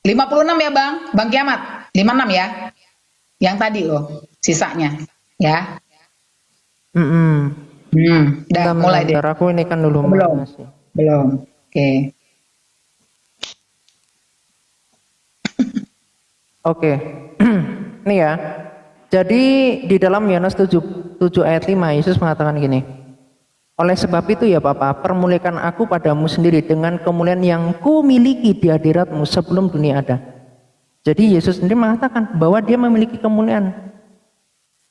56 ya Bang Kiamat. 56 ya. Yang tadi loh, sisanya. Ya. Udah mulai deh. Bentar, aku ini kan dulu. Belum. Oke. Oke. Ini ya. Jadi di dalam Yohanes 7 ayat 5 Yesus mengatakan gini. Oleh sebab itu ya Bapa, permuliakan aku padamu sendiri dengan kemuliaan yang ku miliki di hadiratmu sebelum dunia ada. Jadi Yesus sendiri mengatakan bahwa dia memiliki kemuliaan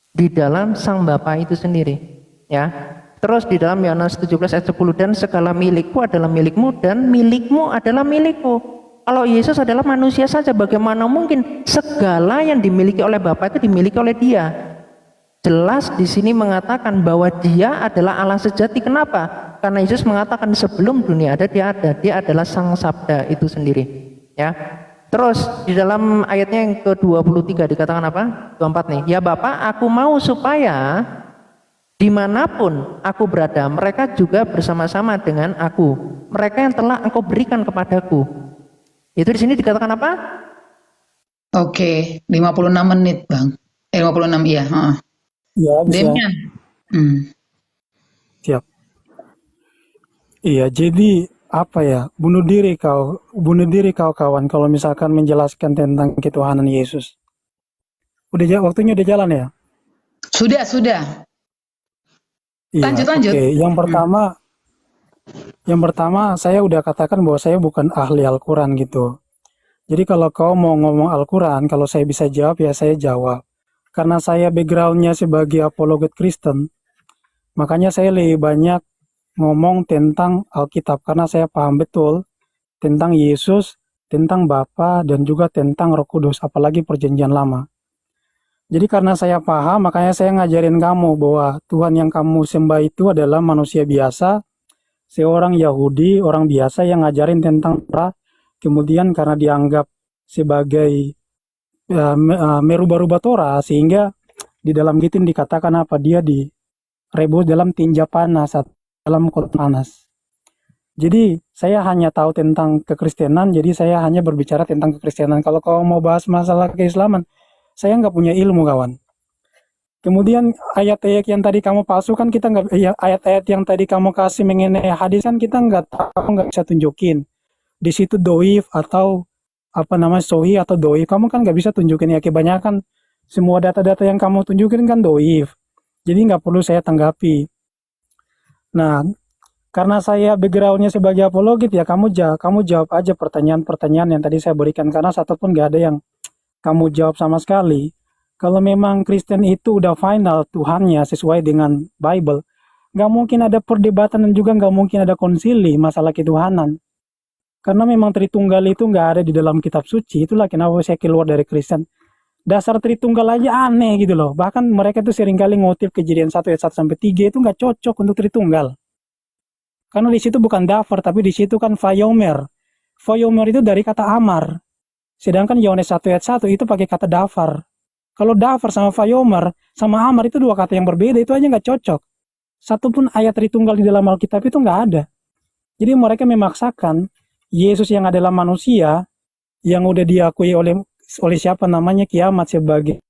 di dalam Sang Bapa itu sendiri. Ya. Terus di dalam Yohanes 17 ayat 10, dan segala milikku adalah milikmu dan milikmu adalah milikku. Kalau Yesus adalah manusia saja, bagaimana mungkin segala yang dimiliki oleh Bapa itu dimiliki oleh dia? Jelas di sini mengatakan bahwa dia adalah Allah sejati. Kenapa? Karena Yesus mengatakan sebelum dunia ada, dia ada. Dia adalah Sang Sabda itu sendiri. Ya. Terus di dalam ayatnya yang ke-23 dikatakan apa? 24 nih. Ya Bapa, aku mau supaya dimanapun aku berada, mereka juga bersama-sama dengan aku. Mereka yang telah Engkau berikan kepadaku. Itu di sini dikatakan apa? Oke, 56 menit, Bang. 56 iya, Ya, bisa. Demian. Siap. Iya, jadi apa ya? Bunuh diri kau kawan kalau misalkan menjelaskan tentang ketuhanan Yesus. Waktunya udah jalan ya? Sudah. Iya, Lanjut. Oke. Yang pertama saya udah katakan bahwa saya bukan ahli Al-Quran gitu. Jadi kalau kau mau ngomong Al-Quran, kalau saya bisa jawab ya saya jawab. Karena saya backgroundnya sebagai apologet Kristen, makanya saya lebih banyak ngomong tentang Alkitab karena saya paham betul tentang Yesus, tentang Bapa, dan juga tentang Roh Kudus, apalagi Perjanjian Lama. Jadi karena saya paham, makanya saya ngajarin kamu bahwa Tuhan yang kamu sembah itu adalah manusia biasa, seorang Yahudi, orang biasa yang ngajarin tentang Torah, kemudian karena dianggap sebagai merubah-rubah Torah, sehingga di dalam gitu dikatakan apa? Dia direbus dalam tinja panas, dalam kot panas. Jadi saya hanya tahu tentang kekristenan, jadi saya hanya berbicara tentang kekristenan. Kalau kau mau bahas masalah keislaman, saya nggak punya ilmu, kawan. Kemudian ayat-ayat yang tadi kamu palsukan, kita nggak, ayat-ayat yang tadi kamu kasih mengenai hadis kan kita nggak tahu, nggak bisa tunjukin. Di situ doif atau apa namanya sohi atau doif, kamu kan nggak bisa tunjukin ya. Kebanyakan semua data-data yang kamu tunjukin kan doif, jadi nggak perlu saya tanggapi. Nah, karena saya backgroundnya sebagai apologet ya, kamu jawab aja pertanyaan-pertanyaan yang tadi saya berikan, karena satupun nggak ada yang kamu jawab sama sekali. Kalau memang Kristen itu udah final Tuhannya sesuai dengan Bible, nggak mungkin ada perdebatan dan juga nggak mungkin ada konsili masalah ketuhanan. Karena memang Tritunggal itu nggak ada di dalam kitab suci. Itulah kenapa saya keluar dari Kristen. Dasar Tritunggal aja aneh gitu loh. Bahkan mereka itu seringkali ngutip Kejadian 1 ayat 1 sampai 3 itu nggak cocok untuk Tritunggal. Karena di situ bukan dafar, tapi di situ kan Vayomer. Vayomer itu dari kata amar. Sedangkan Yohanes 1 ayat 1 itu pakai kata dafar. Kalau dafar sama Vayomer sama amar itu dua kata yang berbeda, itu aja nggak cocok. Satupun ayat Tritunggal di dalam Alkitab itu nggak ada. Jadi mereka memaksakan Yesus yang adalah manusia, yang udah diakui oleh siapa namanya Kiamat sebagai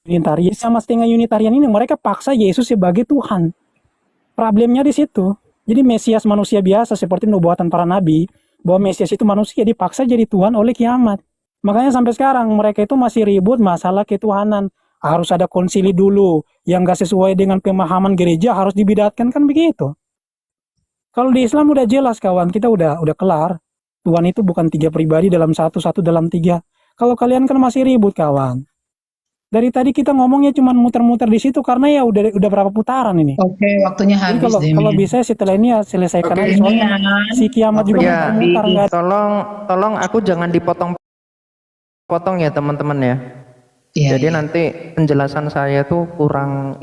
Unitarian, sama setengah Unitarian ini mereka paksa Yesus sebagai Tuhan. Problemnya di situ. Jadi Mesias manusia biasa seperti nubuatan para nabi, bahwa Mesias itu manusia dipaksa jadi Tuhan oleh Kiamat. Makanya sampai sekarang mereka itu masih ribut masalah ketuhanan. Harus ada konsili dulu, yang gak sesuai dengan pemahaman gereja harus dibidatkan, kan begitu. Kalau di Islam udah jelas kawan, kita udah kelar. Tuhan itu bukan 3 pribadi dalam satu dalam 3. Kalau kalian kan masih ribut kawan. Dari tadi kita ngomongnya cuma muter-muter di situ karena ya udah berapa putaran ini. Oke, waktunya habis. Jadi kalau bisa setelah ini ya selesaikan aja, soalnya si Kiamat juga muter-muter. Tolong aku jangan dipotong ya teman-teman ya. Jadi nanti penjelasan saya tuh kurang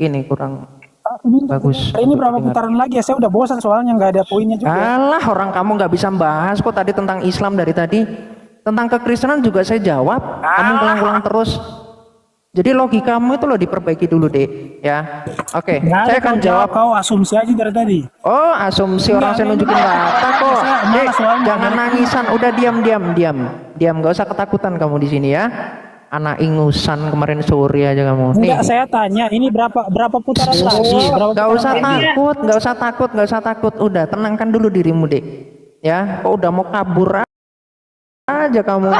bagus. Ini berapa putaran lagi ya? Saya udah bosan soalnya nggak ada poinnya juga. Alah, orang kamu nggak bisa bahas kok tadi tentang Islam dari tadi. Tentang kekristenan juga saya jawab. Kamu ulang-ulang terus. Jadi logikamu itu loh diperbaiki dulu deh, ya. Oke, Nggak ada, saya akan kau jawab. kau asumsi aja dari tadi. Oh, asumsi orang saya nunjukin data kok. Jangan nangisan, udah diam, nggak usah ketakutan kamu di sini ya. Anak ingusan kemarin sore aja kamu. Nih, Enggak, saya tanya, ini berapa putaran lagi? Berapa nggak usah putaran lagi? takut, nggak usah takut. Udah, tenangkan dulu dirimu deh. Ya, kok udah mau kabur aja kamu.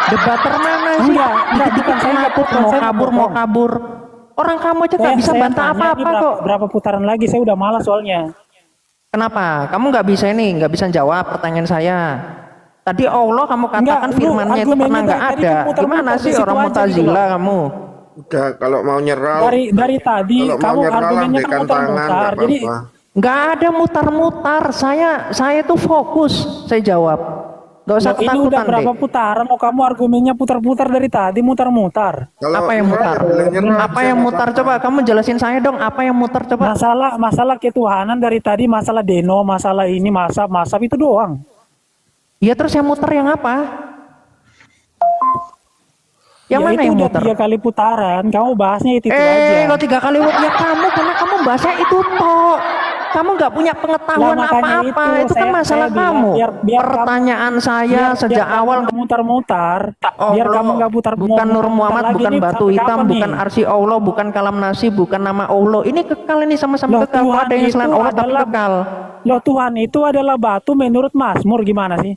Debater mana sih? Enggak, bukan saya nggak Takut mau kabur. Orang kamu aja nggak bisa Saya bantah tanya apa-apa ini kok. berapa putaran lagi? Saya udah malas soalnya. Kenapa? Kamu nggak bisa jawab pertanyaan saya. Tadi Allah kamu katakan Enggak, firmannya itu argumennya pernah nggak tadi ada. kan muter-muter Gimana di sih situ orang aja gitu Mu'tazilah loh. kamu? Udah, kalau mau nyerah, Dari tadi kalau mau kamu nyerah argumennya kan lambaikan tangan, muter-muter. nggak Jadi apa-apa. Nggak ada mutar-mutar. Saya tuh fokus. Saya jawab. Nggak usah loh, ini udah ketakutan deh. berapa putaran? Oh, kamu argumennya putar-putar dari tadi, mutar-mutar. Kalau Apa yang nyerah, mutar? ya bilang nyerah, Apa bisa yang nggak mutar? apa-apa. Coba kamu jelasin saya dong. Apa yang mutar coba? Masalah ketuhanan dari tadi, masalah deno, masalah ini, masap itu doang. Ya terus yang mutar yang apa? Yang Ya, mana itu yang udah mutar? 3 kali putaran, kamu bahasnya itu aja. Kalau 3 kali ya kamu karena kamu bahasnya itu toh. Kamu nggak punya pengetahuan Lah, makanya apa-apa. itu Itu kan saya masalah bilang, kamu. biar Pertanyaan saya sejak kamu awal nggak mutar-mutar, biar Allah, kamu nggak putar bukan Nur Muhammad, lagi bukan nih, batu sampai hitam, kapan bukan nih? arsy Allah, bukan kalam nasi, bukan nama Allah. Ini kekal ini sama-sama Loh, kekal. Nggak Tuhan ada yang selain itu Allah tapi adalah- kekal. Loh, Tuhan itu adalah batu menurut Mazmur, gimana sih?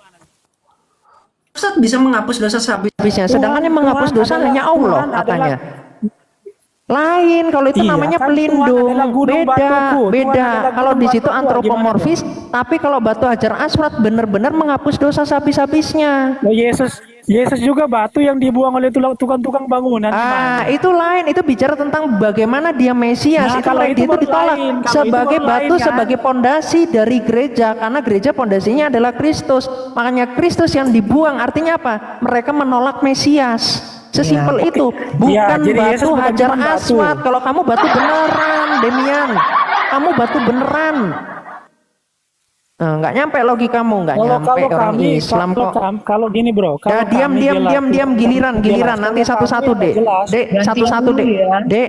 Ustaz bisa menghapus dosa habisnya, sedangkan yang menghapus Tuhan dosa adalah- hanya Allah Tuhan katanya. Lain kalau itu Iya, namanya kan Tuhan pelindung, adalah gunung beda, batuku. Tuhan beda. adalah Kalau gunung di situ batuku, antropomorfis, tapi kalau batu hajar aswad benar-benar menghapus dosa habis-habisnya. Loh, Yesus juga batu yang dibuang oleh tukang-tukang bangunan. Gimana? Itu lain, itu bicara tentang bagaimana dia Mesias. Nah, itu kalau lain, itu itu baru ditolak lain. Kalau sebagai itu baru batu, lain, kan? sebagai pondasi dari gereja, karena gereja pondasinya adalah Kristus. Makanya Kristus yang dibuang artinya apa? Mereka menolak Mesias. Sesimpel itu, bukan Ya, jadi Yesus batu bukan hajar cuma batu. aswad. Kalau kamu batu beneran, Demian, kamu batu beneran. Nggak nyampe logikamu, nggak nyampe orang Islam kok. Kalau gini bro, Ya, kalau diam, giliran nanti satu-satu dek, satu-satu dek,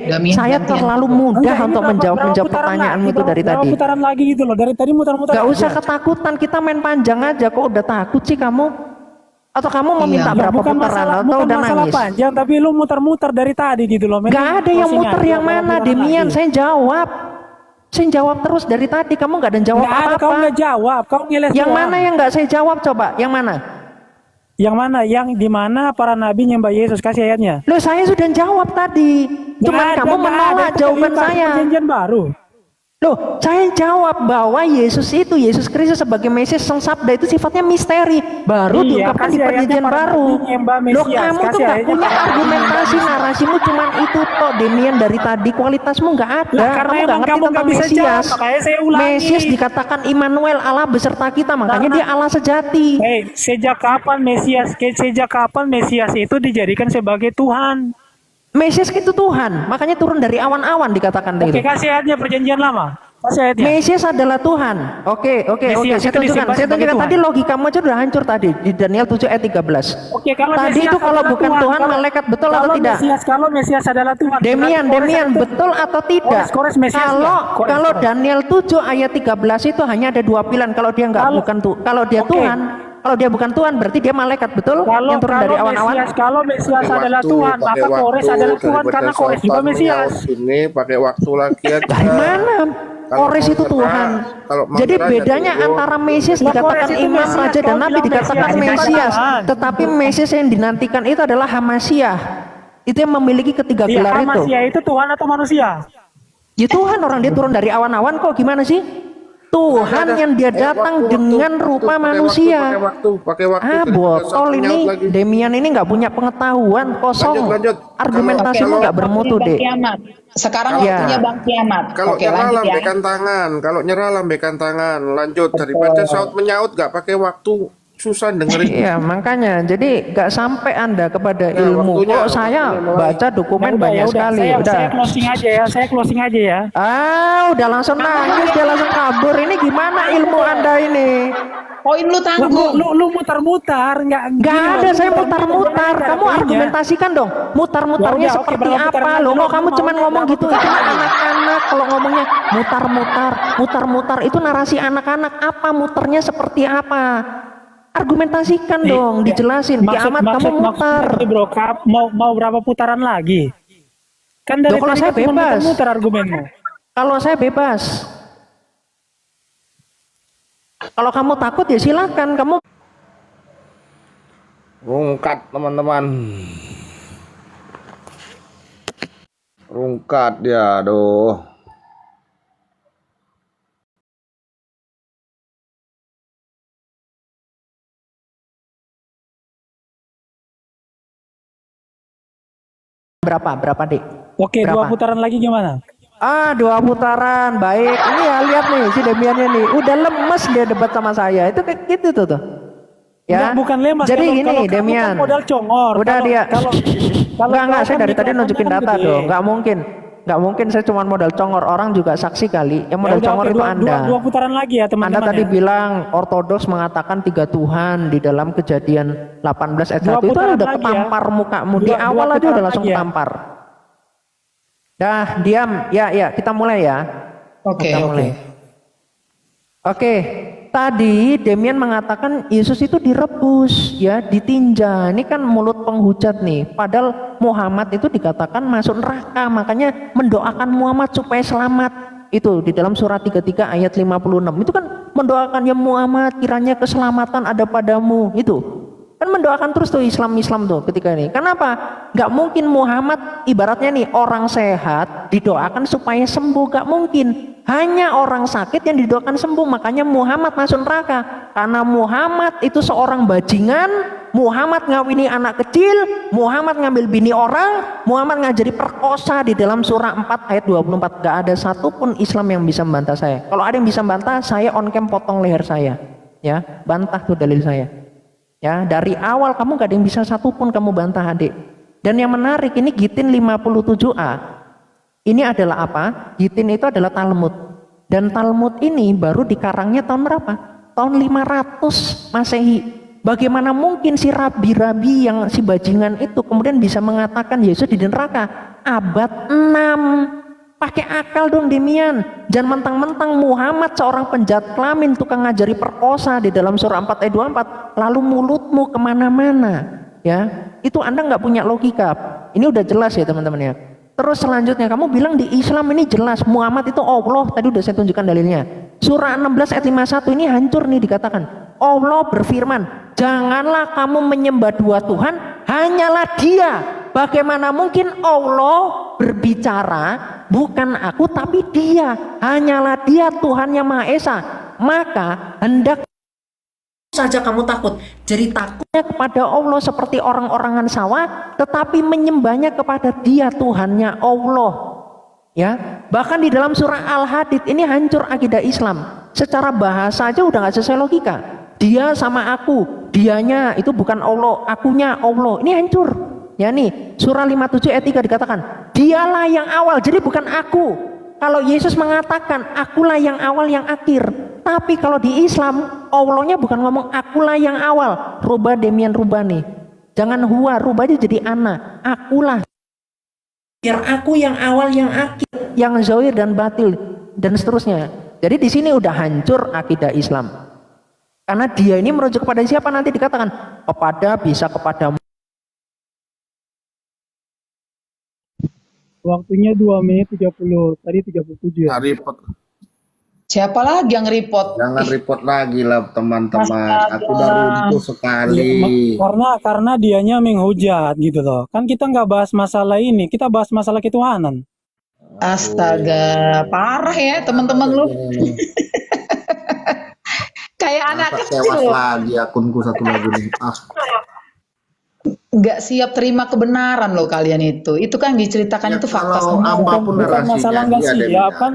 Damian, saya gantian. terlalu mudah untuk menjawab pertanyaanmu itu dari tadi. putaran lagi gitu loh, dari tadi mutar-mutar. Gak usah aja. ketakutan, kita main panjang aja. Kok udah takut sih kamu? Atau kamu mau minta Iya. berapa bukan putaran masalah, atau bukan udah masalah nangis? panjang, tapi lu muter-muter dari tadi gitu loh. Gak ada yang muter yang mana, Demian. Saya jawab terus dari tadi. Kamu gak ada jawab Nggak ada, kau apa-apa. nggak jawab, kau ngeles Yang doang. mana yang nggak saya jawab coba? Yang mana? Yang mana? Yang di mana para nabi nyembah Yesus, kasih ayatnya. Loh, saya sudah jawab tadi. Cuman kamu menolak jawaban saya. Perjanjian baru. Loh, saya jawab bahwa Yesus Kristus sebagai Mesias sang sabda itu sifatnya misteri, baru Iya, diungkapkan di kasih ayatnya perjanjian para baru. nabi nyembah Loh, Mesias, kamu tuh kasih nggak ayatnya punya para nabi argumentasi, nyembah narasimu cuman itu tok, Demian dari tadi kualitasmu nggak ada. Lah, karena kamu nggak emang ngerti kamu nggak tentang bisa Mesias. jawab, makanya saya ulangi. Mesias dikatakan Immanuel, Allah beserta kita, makanya dia Allah sejati. Sejak kapan Mesias itu dijadikan sebagai Tuhan? Mesias itu Tuhan, makanya turun dari awan-awan dikatakan Oke, itu. kasih ayatnya perjanjian lama. Kasih ayatnya. Mesias adalah Tuhan. Oke. Mesias Saya itu tunjukkan. disembah sebagai Tuhan. Tadi logikamu aja udah hancur tadi di Daniel 7 ayat 13. Oke, kalau Tadi Mesias itu kalau adalah bukan Tuhan, malaikat, betul atau tidak? Kalau Mesias adalah Tuhan. Demian, betul atau tidak? Kores Mesias Kalau nggak? Kores, kalau kores. Daniel 7 ayat 13 itu hanya ada dua pilihan. Kalau dia nggak Kalau- bukan kalau dia Oke. Tuhan, kalau dia bukan Tuhan berarti dia malaikat, betul? Yang turun dari awan-awan. Kalau Mesias adalah Waktu, Tuhan, pakai maka Kores waktu, adalah Tuhan daripada karena Kores juga Sultan Mesias. menyaut Ini pakai waktu lagi aja. Dari mana? Kalau Kores mau itu nyerah, Tuhan. kalau mau Jadi nyerah ya bedanya tunggu. antara Mesias Lah, dikatakan Kores itu imam, Mesias, raja, dan kau nabi bilang dikatakan Mesias, Mesias. bukan. Tetapi Mesias yang dinantikan itu adalah Hamasyah. Itu yang memiliki ketiga Iya, gelar itu. Hamasia itu Tuhan atau manusia? Ya Tuhan, orang dia turun dari awan-awan kok gimana sih? Tuhan yang dia datang dengan rupa manusia. Pakai waktu. Ah, Daripada botol Sultan ini, menyaut lagi. Demian ini nggak punya pengetahuan, kosong. Lanjut. Argumentasimu Kalau- nggak bermutu, Bang Dek. Kiamat. Sekarang Iya. waktunya Bang Kiamat. Kalau Oke, nyerah lanjut ya. lambaikan tangan. Kalau nyerah lambaikan tangan. Lanjut. Daripada saut menyaut nggak pakai waktu. susah dengerin. Iya, makanya jadi nggak sampai Anda kepada Nah, ilmu. waktunya Kok saya mulai. baca dokumen banyak sekali. Saya closing aja ya. Saya closing aja ya. Udah langsung nangis, dia langsung kabur. Ini gimana ilmu Anda ini? Poin lu tanggung. Lu mutar-mutar, nggak Ada, saya mutar-mutar. Kamu argumentasikan dong. Mutar-mutarnya Ya udah, oke, seperti berapa putaran apa? lagi? Loh, kok Lu kamu mau cuman berapa ngomong gitu? Itu putaran lagi? anak-anak kalau ngomongnya mutar-mutar itu narasi anak-anak. Apa muternya seperti apa? Argumentasikan dong, dijelasin. Kiamat kamu mutar. Maksud bro, mau berapa putaran lagi? Kan dari Loh, kalau tadi saya kan cuma bebas. muter argumenmu. Kalau saya bebas. Kalau kamu takut ya silakan. Kamu Rungkat teman-teman. Rungkat dia, aduh. berapa Dik? Oke, Berapa? 2 putaran lagi gimana? 2 putaran, baik. Ini ya lihat nih si Demiannya nih, udah lemes dia debat sama saya. Itu kayak gitu tuh. Ya. Enggak, bukan lemas. Jadi Kalau gini, kamu Demian. kan modal congor. Udah dia. Enggak, saya dari tadi mikrofonnya nunjukin kan data gede. dong. Enggak mungkin saya cuma modal congor, orang juga saksi kali. Yang modal Ya udah, congor oke, itu dua Anda. putaran lagi ya teman-teman. Anda tadi ya. bilang ortodoks mengatakan 3 Tuhan di dalam Kejadian 18 ayat 1. Dua Itu putaran udah lagi ya. ketampar mukamu. Di Dua awal aja putaran udah langsung lagi ya. ketampar. Dah, diam. Ya, kita mulai ya. Oke. Kita mulai. Oke, tadi Demian mengatakan Yesus itu direbus, ya, ditinja. Ini kan mulut penghujat nih. Padahal Muhammad itu dikatakan masuk neraka, makanya mendoakan Muhammad supaya selamat. Itu di dalam surat 33 ayat 56. Itu kan mendoakan ya Muhammad, kiranya keselamatan ada padamu. Itu kan mendoakan terus tuh Islam tuh ketika ini. Kenapa? Nggak mungkin Muhammad ibaratnya nih orang sehat didoakan supaya sembuh, nggak mungkin. Hanya orang sakit yang didoakan sembuh. Makanya Muhammad masuk neraka karena Muhammad itu seorang bajingan. Muhammad ngawini anak kecil, Muhammad ngambil bini orang, Muhammad ngajari perkosa di dalam surah 4 ayat 24. Gak ada satupun Islam yang bisa membantah saya. Kalau ada yang bisa membantah, saya on cam potong leher saya. Ya, bantah tuh dalil saya. Ya, dari awal kamu gak ada yang bisa satupun kamu bantah, adik. Dan yang menarik ini Gitin 57a. Ini adalah apa? Gitin itu adalah Talmud. Dan Talmud ini baru dikarangnya tahun berapa? Tahun 500 Masehi. Bagaimana mungkin si rabi-rabi yang si bajingan itu kemudian bisa mengatakan Yesus di neraka? Abad 6. Pakai akal dong Demian. Jangan mentang-mentang Muhammad seorang penjahat kelamin, tukang ngajari perkosa di dalam surah 4 ayat 24, lalu mulutmu kemana-mana. Ya, itu Anda nggak punya logika. Ini udah jelas ya teman-teman ya. Terus selanjutnya kamu bilang di Islam ini jelas Muhammad itu Allah. Tadi udah saya tunjukkan dalilnya. Surah 16 ayat 51 ini hancur nih dikatakan. Allah berfirman, janganlah kamu menyembah 2 Tuhan, hanyalah Dia. Bagaimana mungkin Allah berbicara, bukan aku tapi Dia. Hanyalah Dia Tuhan yang Maha Esa. Maka hendak saja kamu takut. Jadi takutnya kepada Allah seperti orang-orangan sawah, tetapi menyembahnya kepada Dia Tuhannya Allah. Ya, bahkan di dalam surah Al-Hadid ini hancur akidah Islam. Secara bahasa aja udah nggak sesuai logika. Dia sama aku, dianya itu bukan Allah, akunya Allah. Ini hancur. Ya nih, surah 57 ayat 3 dikatakan, dialah yang awal, jadi bukan aku. Kalau Yesus mengatakan, akulah yang awal yang akhir. Tapi kalau di Islam, Allahnya bukan ngomong akulah yang awal. Rubah Demian rubah nih. Jangan huwa, rubah aja jadi ana. Akulah. Biar aku yang awal yang akhir, yang zahir dan batil dan seterusnya. Jadi di sini udah hancur akidah Islam. Karena dia ini merujuk kepada siapa nanti dikatakan? Bisa kepada Waktunya 2 menit 30, tadi 37 ya. Repot. Siapa lagi yang report? Jangan repot lagi lah teman-teman. Aku udah runtuh sekali. Karena dianya menghujat gitu loh. Kan kita nggak bahas masalah ini, kita bahas masalah ketuhanan. Astaga, parah ya teman-teman lu. Kayak anak Tewas kecil. lagi akunku satu lagi nih. Nggak siap terima kebenaran loh kalian itu. Itu kan diceritakan Ya, itu fakta kalau semua. apapun Bukan narasinya, masalah nggak dia ada siap kan.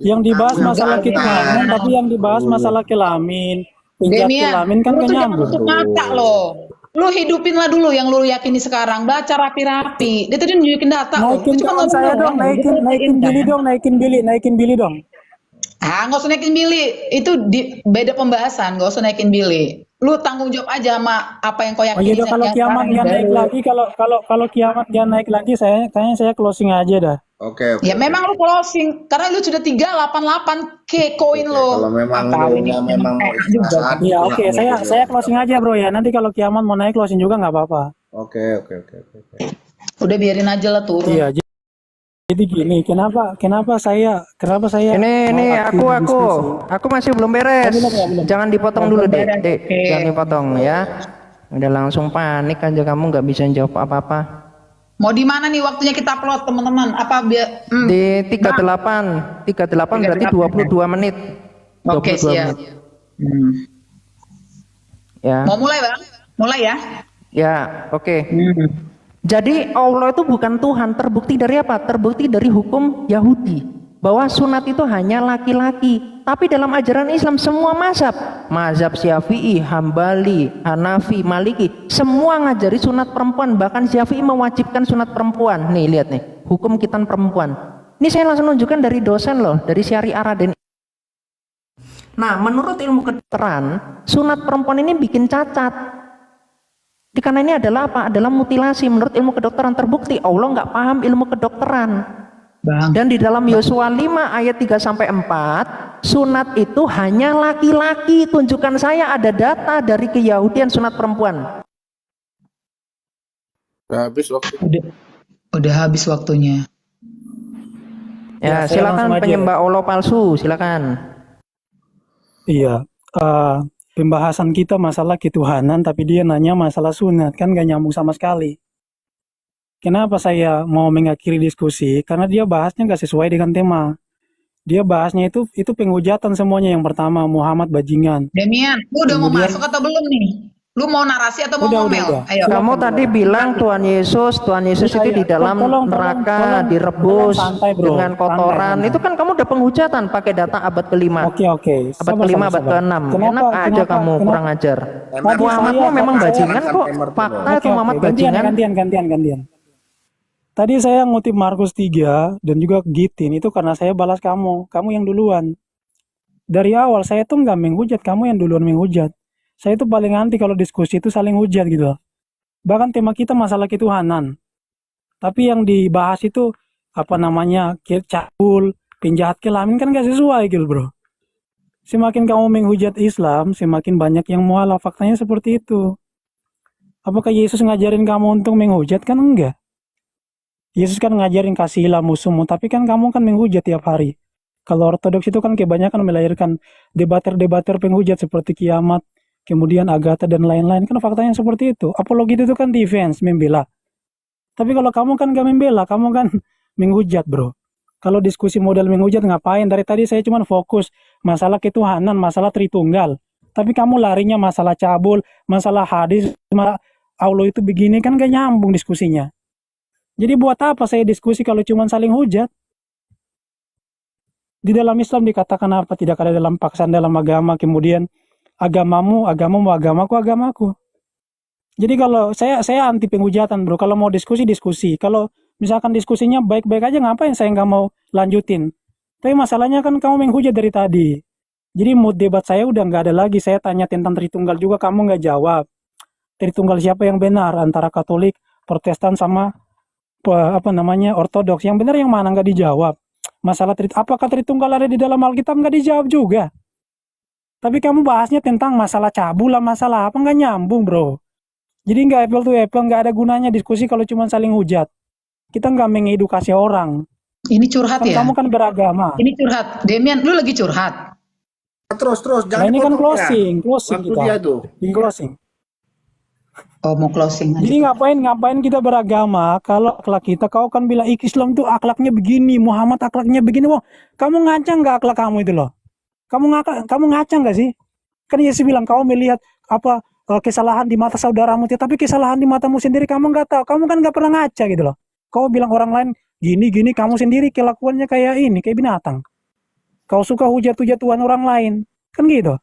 Yang dibahas Aku masalah nggak ketuhanan, ada. tapi yang dibahas masalah kelamin. Penjahat Demian, kelamin kan lu gak tuh jangan nyambung. tutup mata loh. Lu hidupinlah dulu yang lu yakini sekarang. Baca rapi-rapi. Dia tadi nunjukin data loh. Naikin Itu cuma tangan ngomong saya doang dong, loh. Dia naikin perhatiin Billy kan. dong, naikin Billy dong. Nggak usah naikin Billy. Itu beda pembahasan. Nggak usah naikin Billy. Lu tanggung jawab aja sama apa yang kau Oh iya yakini dong, kalau yang kiamat sekarang yang nggak naik baru. lagi, kalau kiamat nggak naik lagi, kayaknya saya closing aja dah. Oke, oke, Ya oke. memang lu closing. Karena lu sudah 388K koin Oke, kalau lo. memang Ah, tahu ini dia memang memang mau PA juga istirahat, kan. Iya itu oke, hakmu saya bro. saya closing aja bro ya. Nanti kalau kiamat mau naik closing juga nggak apa-apa. Oke, oke, oke, oke, oke. Udah biarin aja lah turun. Iya, jadi gini, kenapa saya Ini mau aktif di diskusi? aku masih belum beres. Belum. Jangan dipotong Belum dulu, Dek. beres, Dek, oke. jangan dipotong ya. Udah langsung panik aja kamu nggak bisa jawab apa-apa. Mau di mana nih waktunya kita upload teman-teman? Apa biar Di 38 berarti 22 menit. Oke, 22 siap. menit. Ya. Mau mulai, Bang? Mulai ya. Ya, oke. Jadi Allah itu bukan Tuhan, terbukti dari apa? Terbukti dari hukum Yahudi bahwa sunat itu hanya laki-laki. Tapi dalam ajaran Islam semua mazhab Syafi'i, Hambali, Hanafi, Maliki, semua ngajari sunat perempuan. Bahkan Syafi'i mewajibkan sunat perempuan. Nih lihat nih, hukum khitan perempuan. Ini saya langsung nunjukkan dari dosen loh, dari Syariah Raden. Nah, menurut ilmu kedokteran, sunat perempuan ini bikin cacat. Karena ini adalah apa? Adalah mutilasi. Menurut ilmu kedokteran terbukti Allah nggak paham ilmu kedokteran. Bang. Dan di dalam Yosua 5 ayat 3-4, sunat itu hanya laki-laki. Tunjukkan saya ada data dari keyahudian sunat perempuan. Udah habis waktu. Udah habis waktunya. Ya, saya silakan langsung aja. penyembah Allah palsu, silakan. Iya, pembahasan kita masalah ketuhanan, tapi dia nanya masalah sunat, kan gak nyambung sama sekali. Kenapa saya mau mengakhiri diskusi? Karena dia bahasnya gak sesuai dengan tema. Dia bahasnya itu penghujatan semuanya. Yang pertama, Muhammad bajingan. Demian, lu udah mau Kemudian- masuk atau belum nih? Lu mau narasi atau mau Udah. ngomel? Ayo. Kamu tadi bilang Tuhan Yesus itu di dalam neraka direbus santai, bro. dengan kotoran. Santai. Itu kan kamu udah penghujatan pakai data abad kelima. Oke. Abad kelima, abad ke-6. Enak aja kamu kurang ajar. Muhammadmu memang bajingan kok. Fakta itu Muhammad bajingan. Gantian. Tadi saya ngutip Markus 3 dan juga Gitin itu karena saya balas kamu yang duluan. Dari awal saya tuh nggak menghujat, kamu yang duluan menghujat. Saya tuh paling anti kalau diskusi itu saling hujat gitu. Bahkan tema kita masalah ketuhanan. Tapi yang dibahas itu apa namanya cabul, penjahat kelamin kan gak sesuai gitu bro. Semakin kamu menghujat Islam, semakin banyak yang mualaf. Faktanya seperti itu. Apakah Yesus ngajarin kamu untuk menghujat? Kan enggak. Yesus kan ngajarin kasihilah musuhmu, tapi kan kamu kan menghujat tiap hari. Kalau ortodoks itu kan kebanyakan melahirkan debater-debater penghujat seperti kiamat, kemudian Agatha dan lain-lain. Kan faktanya seperti itu. Apologi itu kan defense, membela. Tapi kalau kamu kan gak membela, kamu kan menghujat bro. Kalau diskusi model menghujat ngapain? Dari tadi saya cuma fokus masalah ketuhanan, masalah Tritunggal. Tapi kamu larinya masalah cabul, masalah hadis, masalah Allah itu begini, kan gak nyambung diskusinya. Jadi buat apa saya diskusi kalau cuma saling hujat? Di dalam Islam dikatakan apa? Tidak ada dalam paksaan dalam agama, kemudian agamamu, agamaku. Jadi kalau saya anti penghujatan bro. Kalau mau diskusi. Kalau misalkan diskusinya baik-baik aja, ngapain saya nggak mau lanjutin? Tapi masalahnya kan kamu menghujat dari tadi. Jadi mood debat saya udah nggak ada lagi. Saya tanya tentang Tritunggal juga, kamu nggak jawab. Tritunggal siapa yang benar antara Katolik, Protestan sama Ortodoks? Yang benar yang mana, nggak dijawab. Masalah apakah Tritunggal ada di dalam Alkitab, nggak dijawab juga. Tapi kamu bahasnya tentang masalah cabul lah, masalah apa, nggak nyambung bro. Jadi nggak apple to apple, nggak ada gunanya diskusi kalau cuma saling hujat. Kita nggak mengedukasi orang. Ini curhat Kan ya? kamu kan beragama. Ini curhat. Demian, lu lagi curhat. Terus Nah ini kan dipotong ya. closing Waktu kita. dia tuh. Ini closing. Oh, mau closing aja. Jadi ngapain kita beragama kalau akhlak kita, kau kan bilang Islam tuh akhlaknya begini, Muhammad akhlaknya begini. Wah, kamu ngaca nggak akhlak kamu itu loh? Kamu ngaca nggak sih? Kan Yesus bilang kau melihat kesalahan di mata saudaramu, tapi kesalahan di matamu sendiri kamu nggak tahu. Kamu kan nggak pernah ngaca gitu loh. Kau bilang orang lain gini, kamu sendiri kelakuannya kayak ini, kayak binatang. Kau suka hujat-hujat Tuhan orang lain, kan gitu.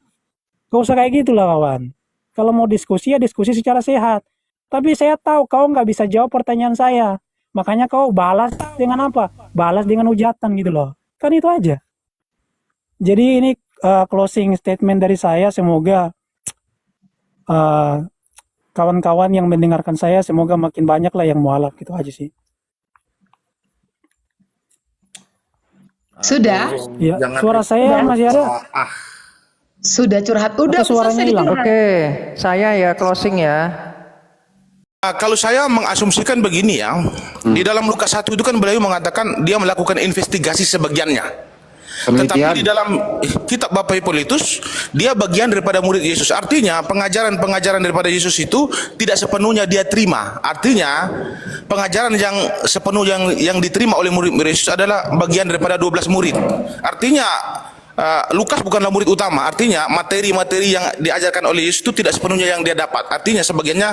Gak usah kayak gitu lah kawan. Kalau mau diskusi ya diskusi secara sehat. Tapi saya tahu kau nggak bisa jawab pertanyaan saya. Makanya kau balas dengan apa? Balas dengan hujatan gitu loh. Kan itu aja. Jadi ini closing statement dari saya. Semoga kawan-kawan yang mendengarkan saya semoga makin banyak lah yang mualaf gitu aja sih. Sudah? Ya, Jangan suara saya masih ada. Sudah curhat. Udah Atau suaranya selesai hilang? curhat. Oke, saya ya closing ya. Kalau saya mengasumsikan begini ya, di dalam Lukas 1 itu kan beliau mengatakan dia melakukan investigasi sebagiannya. Tetapi di dalam kitab Bapak Hippolytus, dia bagian daripada murid Yesus. Artinya pengajaran-pengajaran daripada Yesus itu tidak sepenuhnya dia terima. Artinya pengajaran yang sepenuh yang diterima oleh murid Yesus adalah bagian daripada 12 murid. Artinya Lukas bukanlah murid utama. Artinya materi-materi yang diajarkan oleh Yesus itu tidak sepenuhnya yang dia dapat. Artinya sebagiannya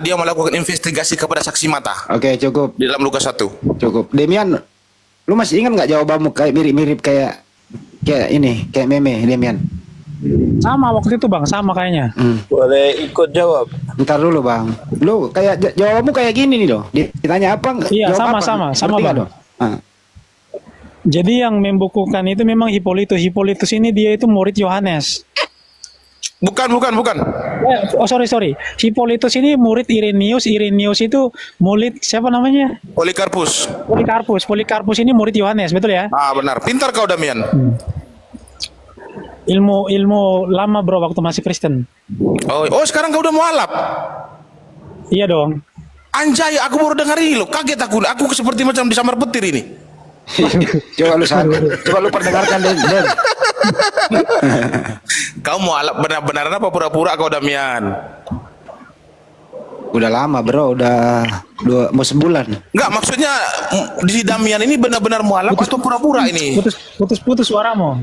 dia melakukan investigasi kepada saksi mata. Oke, cukup. Di dalam Lukas 1. Cukup. Demian, lu masih ingat nggak jawabanmu kayak mirip-mirip kayak ini, kayak meme, Demian? Sama waktu itu bang, sama kayaknya. Boleh ikut jawab. Ntar dulu bang. Lu kayak jawabanmu kayak gini nih loh. Ditanya apa? Iya, jawab sama apa? Ngerti nggak, bang. Dong? Ah. Jadi yang membukukan itu memang Hippolytus. Hippolytus ini dia itu murid Yohanes. Bukan. Sorry. Hippolytus ini murid Irenaeus. Irenaeus itu murid siapa namanya? Polikarpus. Polikarpus ini murid Yohanes, betul ya? Benar. Pintar kau Damian. Ilmu lama bro waktu masih Kristen. Oh, sekarang kau udah mualaf. Iya dong. Anjay, aku baru dengar ini loh. Kaget aku. Aku seperti macam disambar petir ini. Coba lu perdengarkan Den. Kau mualaf benar-benar apa pura-pura kau Damian? Udah lama bro, udah mau sebulan. Enggak, maksudnya di Damian ini benar-benar mualaf atau pura-pura ini? Putus suaramu.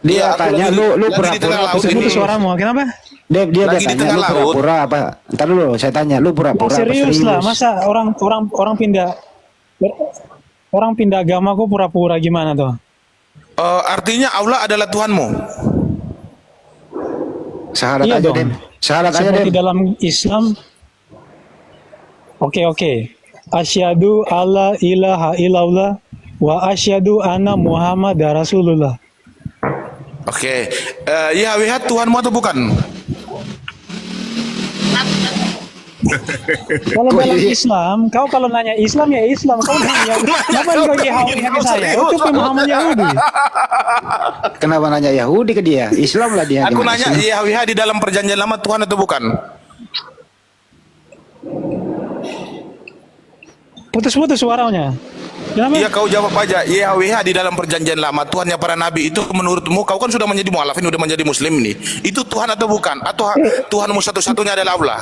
Dia tanya lu lagi di tengah pura-pura. laut ini. Putus suaramu. Kenapa? Dia Lagi di tanya tengah lu laut. pura-pura apa? Ntar dulu, saya tanya lu pura-pura apa Serius serius? lah, masa orang pindah agama kok pura-pura gimana tuh? Artinya Allah adalah Tuhanmu. Syahadat Iya aja dong. Den. Syahadat aja Seperti Den. dalam Islam. Oke. Asyhadu alla ilaha illallah wa asyhadu anna Muhammad Rasulullah. Oke. YHWH Tuhanmu atau bukan? Kalau dalam Islam, kau kalau nanya Islam ya Islam, kau nanya kenapa kau Yahudi ke saya? Itu pemahaman Yahudi. Kenapa nanya Yahudi ke dia? Islam lah dia. Aku gimana nanya sih? YHWH di dalam perjanjian lama Tuhan atau bukan? Putus suaranya. Kenapa? Iya, kau jawab aja. YHWH di dalam perjanjian lama Tuhannya para nabi itu menurutmu, kau kan sudah menjadi mualaf ini, sudah menjadi muslim nih. Itu Tuhan atau bukan? Atau Tuhanmu satu-satunya adalah Allah?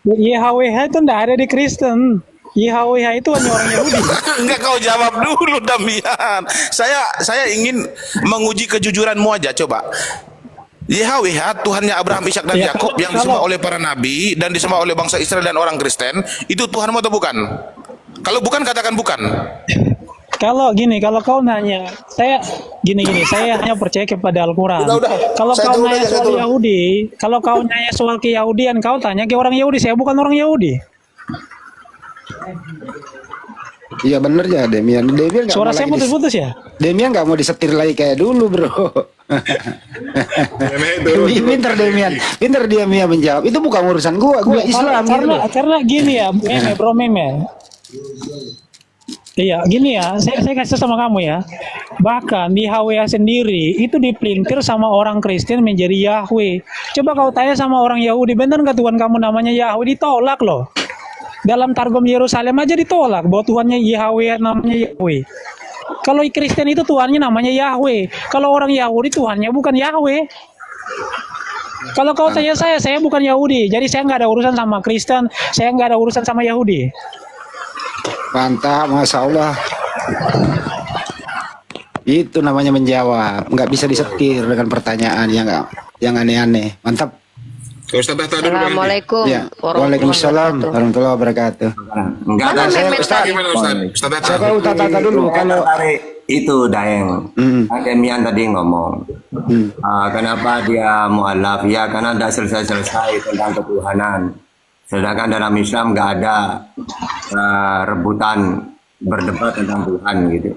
YHWH itu enggak ada di Kristen. YHWH itu hanya orang Yahudi. Enggak, kau jawab dulu Damian. Saya ingin menguji kejujuranmu aja, coba. YHWH Tuhannya Abraham, Ishak dan Ya, Yakub yang disembah oleh para nabi dan disembah oleh bangsa Israel dan orang Kristen, itu Tuhanmu atau bukan? Kalau bukan, katakan bukan. Kalau kau nanya, saya hanya percaya kepada Al-Quran. Udah. Kalau Saya kau turun nanya aja, saya soal turun. Yahudi, kalau kau nanya soal keyahudian, kau tanya ke orang Yahudi. Saya bukan orang Yahudi. Iya bener ya Demian. Demian nggak Suara mau saya lagi putus-putus ya? Demian nggak mau disetir lagi kayak dulu bro. Pinter Demian. Pinter dia Mia menjawab. Itu bukan urusan gua Islam gitu loh. Karena gini ya, meme. Iya, gini ya, saya kasih sama kamu ya. Bahkan di HWA sendiri itu dipelintir sama orang Kristen menjadi Yahweh. Coba kau tanya sama orang Yahudi, benar nggak Tuhan kamu namanya Yahweh? Ditolak loh. Dalam Targum Yerusalem aja ditolak bahwa Tuhannya Yahweh namanya Yahweh. Kalau Kristen itu Tuhannya namanya Yahweh. Kalau orang Yahudi Tuhannya bukan Yahweh. Kalau kau tanya saya bukan Yahudi. Jadi saya nggak ada urusan sama Kristen, saya nggak ada urusan sama Yahudi. Mantap, Masya Allah. Itu namanya menjawab. Nggak bisa disetir dengan pertanyaan yang aneh-aneh. Mantap. Assalamualaikum Ya. Waalaikumsalam warahmatullahi wabarakatuh. Enggak ada. Saya Mehmet Ustaz. tadi? Gimana Ustaz? Ustaz Saya mau tata dulu kalau itu Daeng. Demian tadi ngomong. Kenapa dia mu'alaf? Ya karena tidak selesai-selesai tentang ketuhanan. Sedangkan dalam Islam nggak ada rebutan berdebat tentang Tuhan gitu.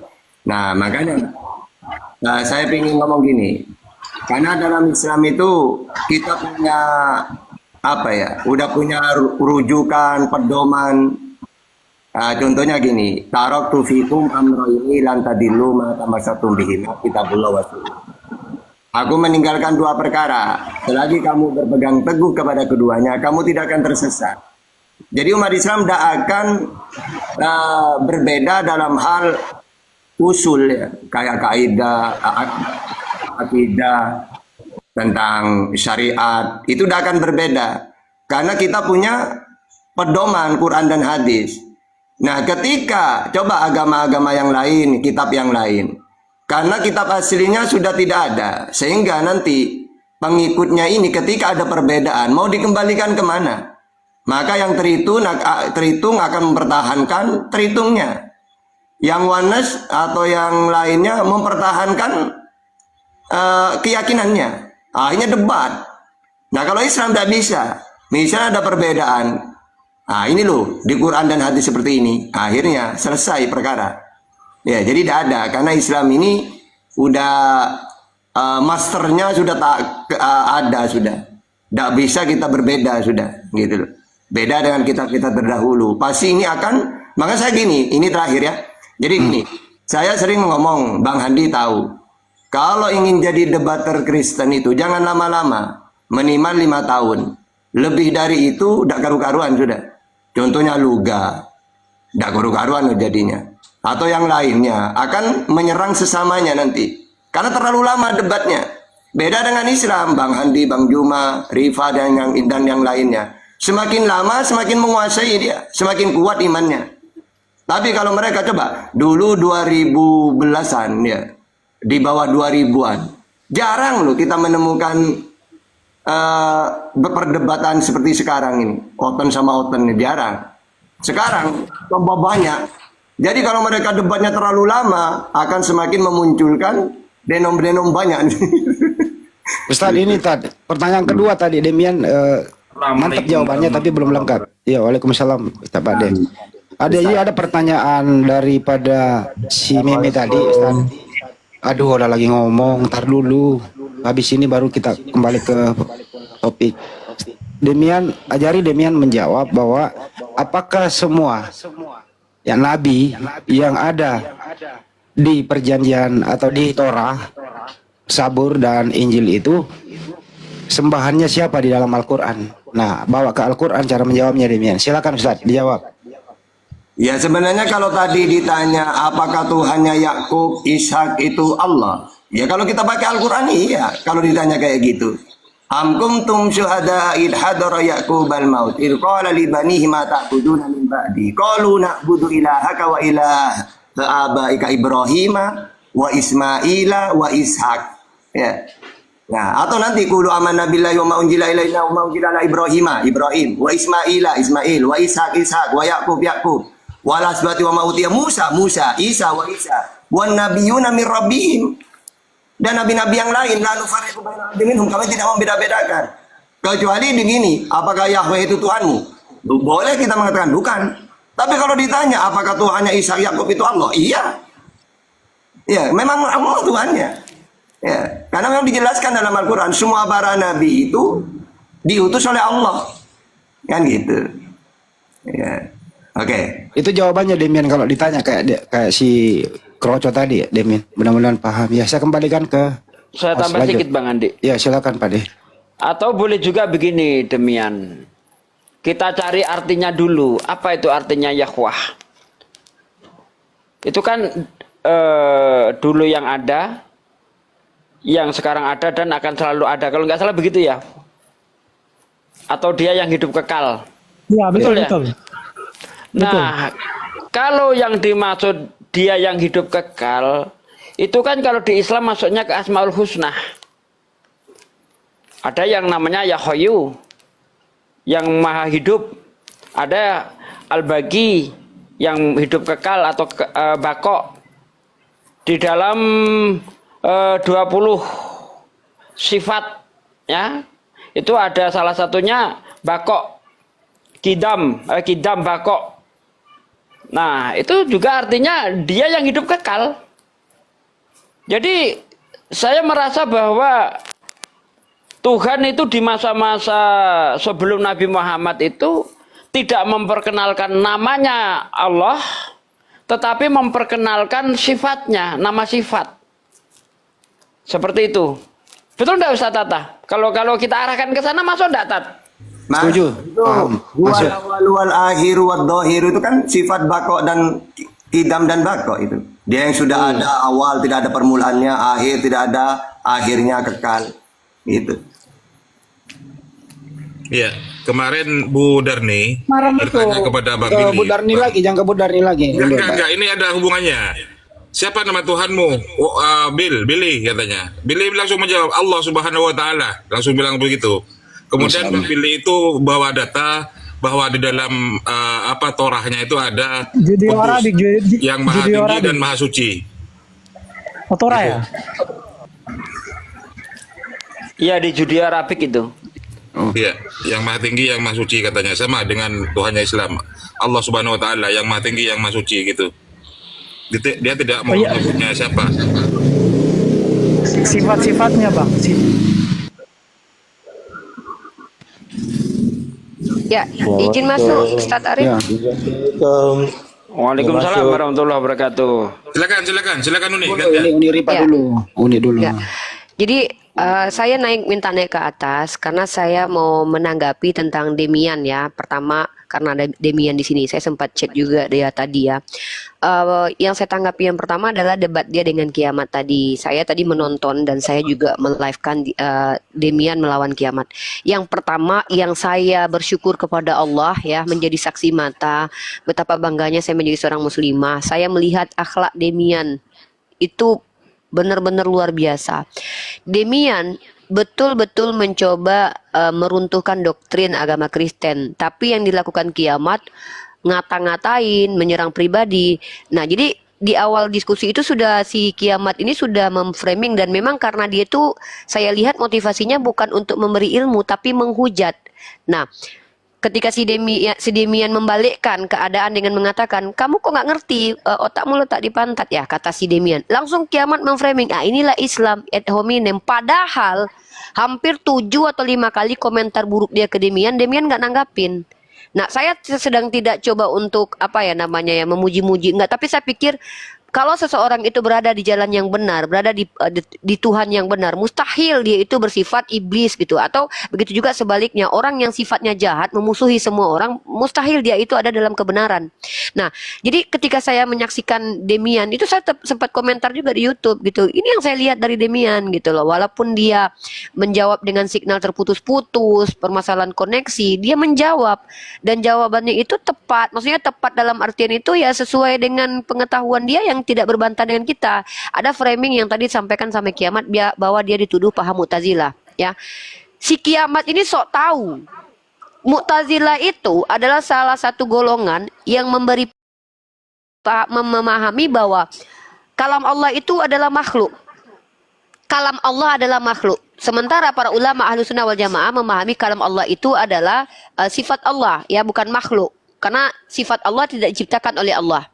Nah makanya saya ingin ngomong gini. Karena dalam Islam itu kita punya apa ya? Udah punya rujukan, pedoman. Contohnya gini, taraktu fikum amroini lan tadillu ma tamassatum bihima kitabullah wa sunnah. Aku meninggalkan dua perkara. Selagi kamu berpegang teguh kepada keduanya, kamu tidak akan tersesat. Jadi umat Islam tidak akan berbeda dalam hal usul ya, kayak kaidah, akidah tentang syariat itu tidak akan berbeda karena kita punya pedoman Quran dan hadis. Nah, ketika coba agama-agama yang lain, kitab yang lain, karena kitab aslinya sudah tidak ada, sehingga nanti pengikutnya ini ketika ada perbedaan mau dikembalikan kemana? Maka yang terhitung akan mempertahankan terhitungnya. Yang oneness atau yang lainnya mempertahankan keyakinannya. Akhirnya debat. Nah, kalau Islam tidak bisa, misalnya ada perbedaan. Nah, ini loh di Quran dan hadis seperti ini. Akhirnya selesai perkara. Ya, jadi tidak ada karena Islam ini udah masternya sudah tak ada sudah. Tidak bisa kita berbeda sudah, gitu loh. Beda dengan kita terdahulu. Pasti ini akan, maka saya gini, ini terakhir ya. Jadi gini, saya sering ngomong, Bang Handi tahu, kalau ingin jadi debater Kristen itu jangan lama-lama, minimal 5 tahun. Lebih dari itu tidak karu-karuan sudah. Contohnya Luga, tidak karu-karuan jadinya. Atau yang lainnya akan menyerang sesamanya nanti. Karena terlalu lama debatnya. Beda dengan Islam, Bang Handi, Bang Juma, Rifa dan yang lainnya. Semakin lama semakin menguasai dia, semakin kuat imannya. Tapi kalau mereka coba dulu 2010-an ya, di bawah 2000-an, jarang loh kita menemukan perdebatan seperti sekarang ini. Oten sama oten jarang. Sekarang tambah banyak. Jadi kalau mereka debatnya terlalu lama akan semakin memunculkan denom-denom banyak. Ustaz ini tadi pertanyaan kedua tadi Demian mantap jawabannya tapi belum lengkap. Ya, waalaikumsalam Ustaz Pak Dem. Ada pertanyaan daripada si Meme tadi Ustaz. Aduh, udah lagi ngomong, ntar dulu. Habis ini baru kita kembali ke topik. Ajari Demian menjawab bahwa apakah semua yang nabi yang ada di perjanjian atau di Torah, Sabur dan Injil itu sembahannya siapa di dalam Al-Quran? Nah, bawa ke Al-Quran cara menjawabnya Demian. Silakan Ustaz, dijawab. Ya sebenarnya kalau tadi ditanya apakah Tuhannya Yakub, Ishak itu Allah. Ya kalau kita pakai Al-Quran iya. Kalau ditanya kayak gitu. Am kuntum syuhada id hadara Yaqub al-maut id qala li banihi ma ta'buduna min ba'di qalu na'budu ilahaka wa ilaha abaika Ibrahim wa Ismaila wa Ishak. Ya. Nah, atau nanti qulu amanna billahi wa ma unzila ilaina wa ma unzila ala Ibrahim wa Ismaila wa Ishak wa Yaqub wala asbati wa ma'utiya Musa, Isa wa Isa wan nabiyuna min rabbihim, dan nabi-nabi yang lain la nufarriqu baina ahadin minhum, kami tidak membeda-bedakan kecuali begini, apakah Yahweh itu Tuhanmu? Boleh kita mengatakan bukan. Tapi kalau ditanya apakah Tuhannya Ishak Yakub itu Allah? Iya. Ya, memang Allah Tuhannya. Ya, karena memang dijelaskan dalam Al-Qur'an semua para nabi itu diutus oleh Allah. Kan gitu. Ya. Oke. Itu jawabannya Demian kalau ditanya kayak si Kroco tadi ya Demian. Mudah-mudahan paham. Ya, saya kembalikan ke Saya tambah sedikit Bang Andi. Ya, silakan Pak De. Atau boleh juga begini Demian. Kita cari artinya dulu. Apa itu artinya Yahweh? Itu kan dulu yang ada, yang sekarang ada dan akan selalu ada. Kalau nggak salah begitu ya? Atau dia yang hidup kekal? Ya, betul, ya? betul. Nah, kalau yang dimaksud dia yang hidup kekal, itu kan kalau di Islam masuknya ke Asmaul Husna. Ada yang namanya Yahyu, yang maha hidup. Ada Al-Baqi, yang hidup kekal atau Bako. di dalam 20 sifat ya. Itu ada salah satunya bakok, kidam bakok. Nah, itu juga artinya dia yang hidup kekal. Jadi saya merasa bahwa Tuhan itu di masa-masa sebelum Nabi Muhammad itu tidak memperkenalkan namanya Allah, tetapi memperkenalkan sifatnya, nama sifat. Seperti itu. Betul enggak Ustaz Tata? Kalau kita arahkan ke sana masuk enggak, Tat? Setuju. Paham. Masuk. Wal akhiru wad dhahiru itu kan sifat bakok dan kidam dan bakok itu. Dia yang sudah ada awal, tidak ada permulaannya, akhir tidak ada, akhirnya kekal. Gitu. Iya, kemarin Bu Darni bertanya kepada Bang Ke Billy. Bu Darni lagi, jangan ke Bu Darni lagi. Enggak, ini ada hubungannya. Siapa nama Tuhanmu? Oh, Billy katanya. Billy langsung menjawab Allah Subhanahu wa taala. Langsung bilang begitu. Kemudian Bang Billy itu bawa data bahwa di dalam Torahnya itu ada Judi kudus, Arabik, yang maha Judi tinggi Arabik. dan maha suci. Torah ya? Iya, di Judi Arabik itu. Iya, yang maha tinggi yang maha suci katanya, sama dengan Tuhannya Islam. Allah Subhanahu wa taala yang maha tinggi yang maha suci gitu. Dia tidak mau menyebutnya siapa. Sifat-sifatnya bang. Ya, izin masuk Ustadz Arif. Ya. Waalaikumsalam warahmatullahi wabarakatuh. Silakan Uni. Uni Ripa Ya. dulu. Uni dulu. Ya. Jadi saya minta naik ke atas karena saya mau menanggapi tentang Demian ya. Pertama karena ada Demian di sini, saya sempat chat juga dia tadi ya. Yang saya tanggapi yang pertama adalah debat dia dengan kiamat tadi. Saya tadi menonton dan saya juga melivekan Demian melawan kiamat. Yang pertama yang saya bersyukur kepada Allah ya, menjadi saksi mata betapa bangganya saya menjadi seorang muslimah. Saya melihat akhlak Demian itu benar-benar luar biasa. Demian betul-betul mencoba meruntuhkan doktrin agama Kristen, tapi yang dilakukan kiamat ngata-ngatain, menyerang pribadi. Nah, jadi di awal diskusi itu sudah si kiamat ini sudah memframing, dan memang karena dia itu saya lihat motivasinya bukan untuk memberi ilmu tapi menghujat. Nah, ketika si Demian membalikkan keadaan dengan mengatakan, kamu kok nggak ngerti, otakmu letak di pantat ya, kata si Demian. Langsung kiamat memframing, inilah Islam ad hominem. Padahal hampir 7 atau 5 kali komentar buruk dia ke Demian nggak nanggapin. Nah, saya sedang tidak coba untuk memuji-muji, enggak, tapi saya pikir kalau seseorang itu berada di jalan yang benar, berada di Tuhan yang benar, mustahil dia itu bersifat iblis gitu. Atau begitu juga sebaliknya, orang yang sifatnya jahat, memusuhi semua orang, mustahil dia itu ada dalam kebenaran. Nah, jadi ketika saya menyaksikan Demian, itu saya sempat komentar juga di YouTube gitu. Ini yang saya lihat dari Demian gitu loh. Walaupun dia menjawab dengan signal terputus-putus, permasalahan koneksi, dia menjawab. Dan jawabannya itu tepat. Maksudnya tepat dalam artian itu ya sesuai dengan pengetahuan dia yang tidak berbantah dengan kita. Ada framing yang tadi disampaikan sampai kiamat bahwa dia dituduh paham Mu'tazilah ya. Si kiamat ini sok tahu Mu'tazilah itu adalah salah satu golongan yang memahami bahwa kalam Allah itu adalah makhluk. Kalam Allah adalah makhluk. Sementara para ulama ahlu sunnah wal jamaah memahami kalam Allah itu adalah sifat Allah ya, bukan makhluk. Karena sifat Allah tidak diciptakan oleh Allah.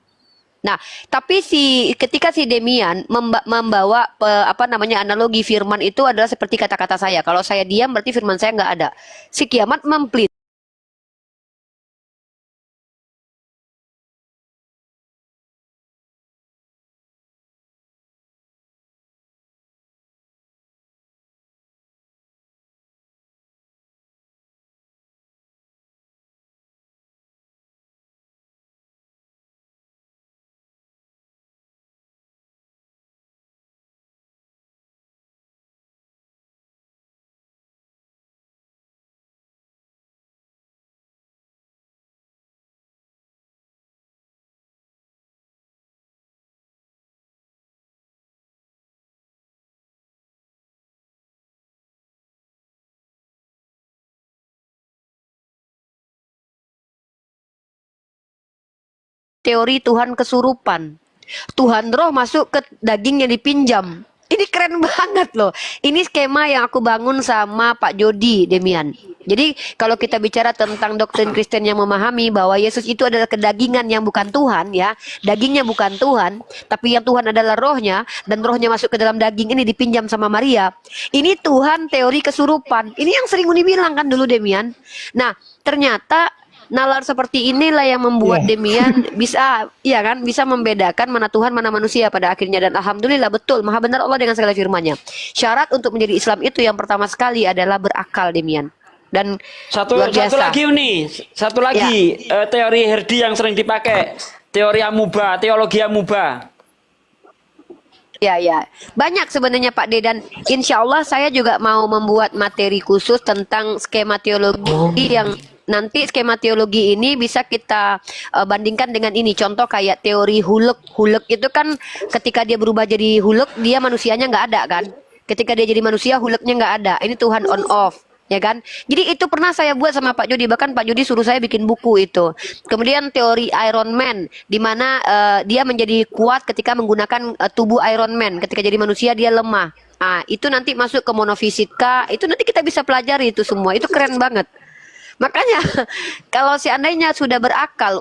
Nah, tapi ketika si Demian membawa analogi firman itu adalah seperti kata-kata saya. Kalau saya diam berarti firman saya nggak ada. Si kiamat memplit. Teori Tuhan kesurupan. Tuhan roh masuk ke daging yang dipinjam. Ini keren banget loh. Ini skema yang aku bangun sama Pak Jody, Demian. Jadi kalau kita bicara tentang doktrin Kristen yang memahami bahwa Yesus itu adalah kedagingan yang bukan Tuhan, ya, dagingnya bukan Tuhan, tapi yang Tuhan adalah rohnya, dan rohnya masuk ke dalam daging ini dipinjam sama Maria. Ini Tuhan teori kesurupan. Ini yang sering Uni bilang kan dulu, Demian. Nah, ternyata nalar seperti inilah yang membuat Demian bisa, ya kan, bisa membedakan mana Tuhan mana manusia pada akhirnya. Dan alhamdulillah betul, maha benar Allah dengan segala firman-Nya. Syarat untuk menjadi Islam itu yang pertama sekali adalah berakal, Demian. Dan Satu lagi nih, satu lagi teori Herdi yang sering dipakai, teori amuba, teologi amuba. Ya, banyak sebenarnya Pak D, dan insya Allah saya juga mau membuat materi khusus tentang skema teologi yang nanti skema teologi ini bisa kita bandingkan dengan ini. Contoh kayak teori huluk. Huluk itu kan ketika dia berubah jadi huluk, dia manusianya nggak ada kan. Ketika dia jadi manusia, huluknya nggak ada. Ini Tuhan on off. Ya kan? Jadi itu pernah saya buat sama Pak Jody, bahkan Pak Jody suruh saya bikin buku itu. Kemudian teori Iron Man, di mana dia menjadi kuat ketika menggunakan tubuh Iron Man. Ketika jadi manusia dia lemah. Ah, itu nanti masuk ke monofisika. Itu nanti kita bisa pelajari itu semua. Itu keren banget. Makanya kalau seandainya sudah berakal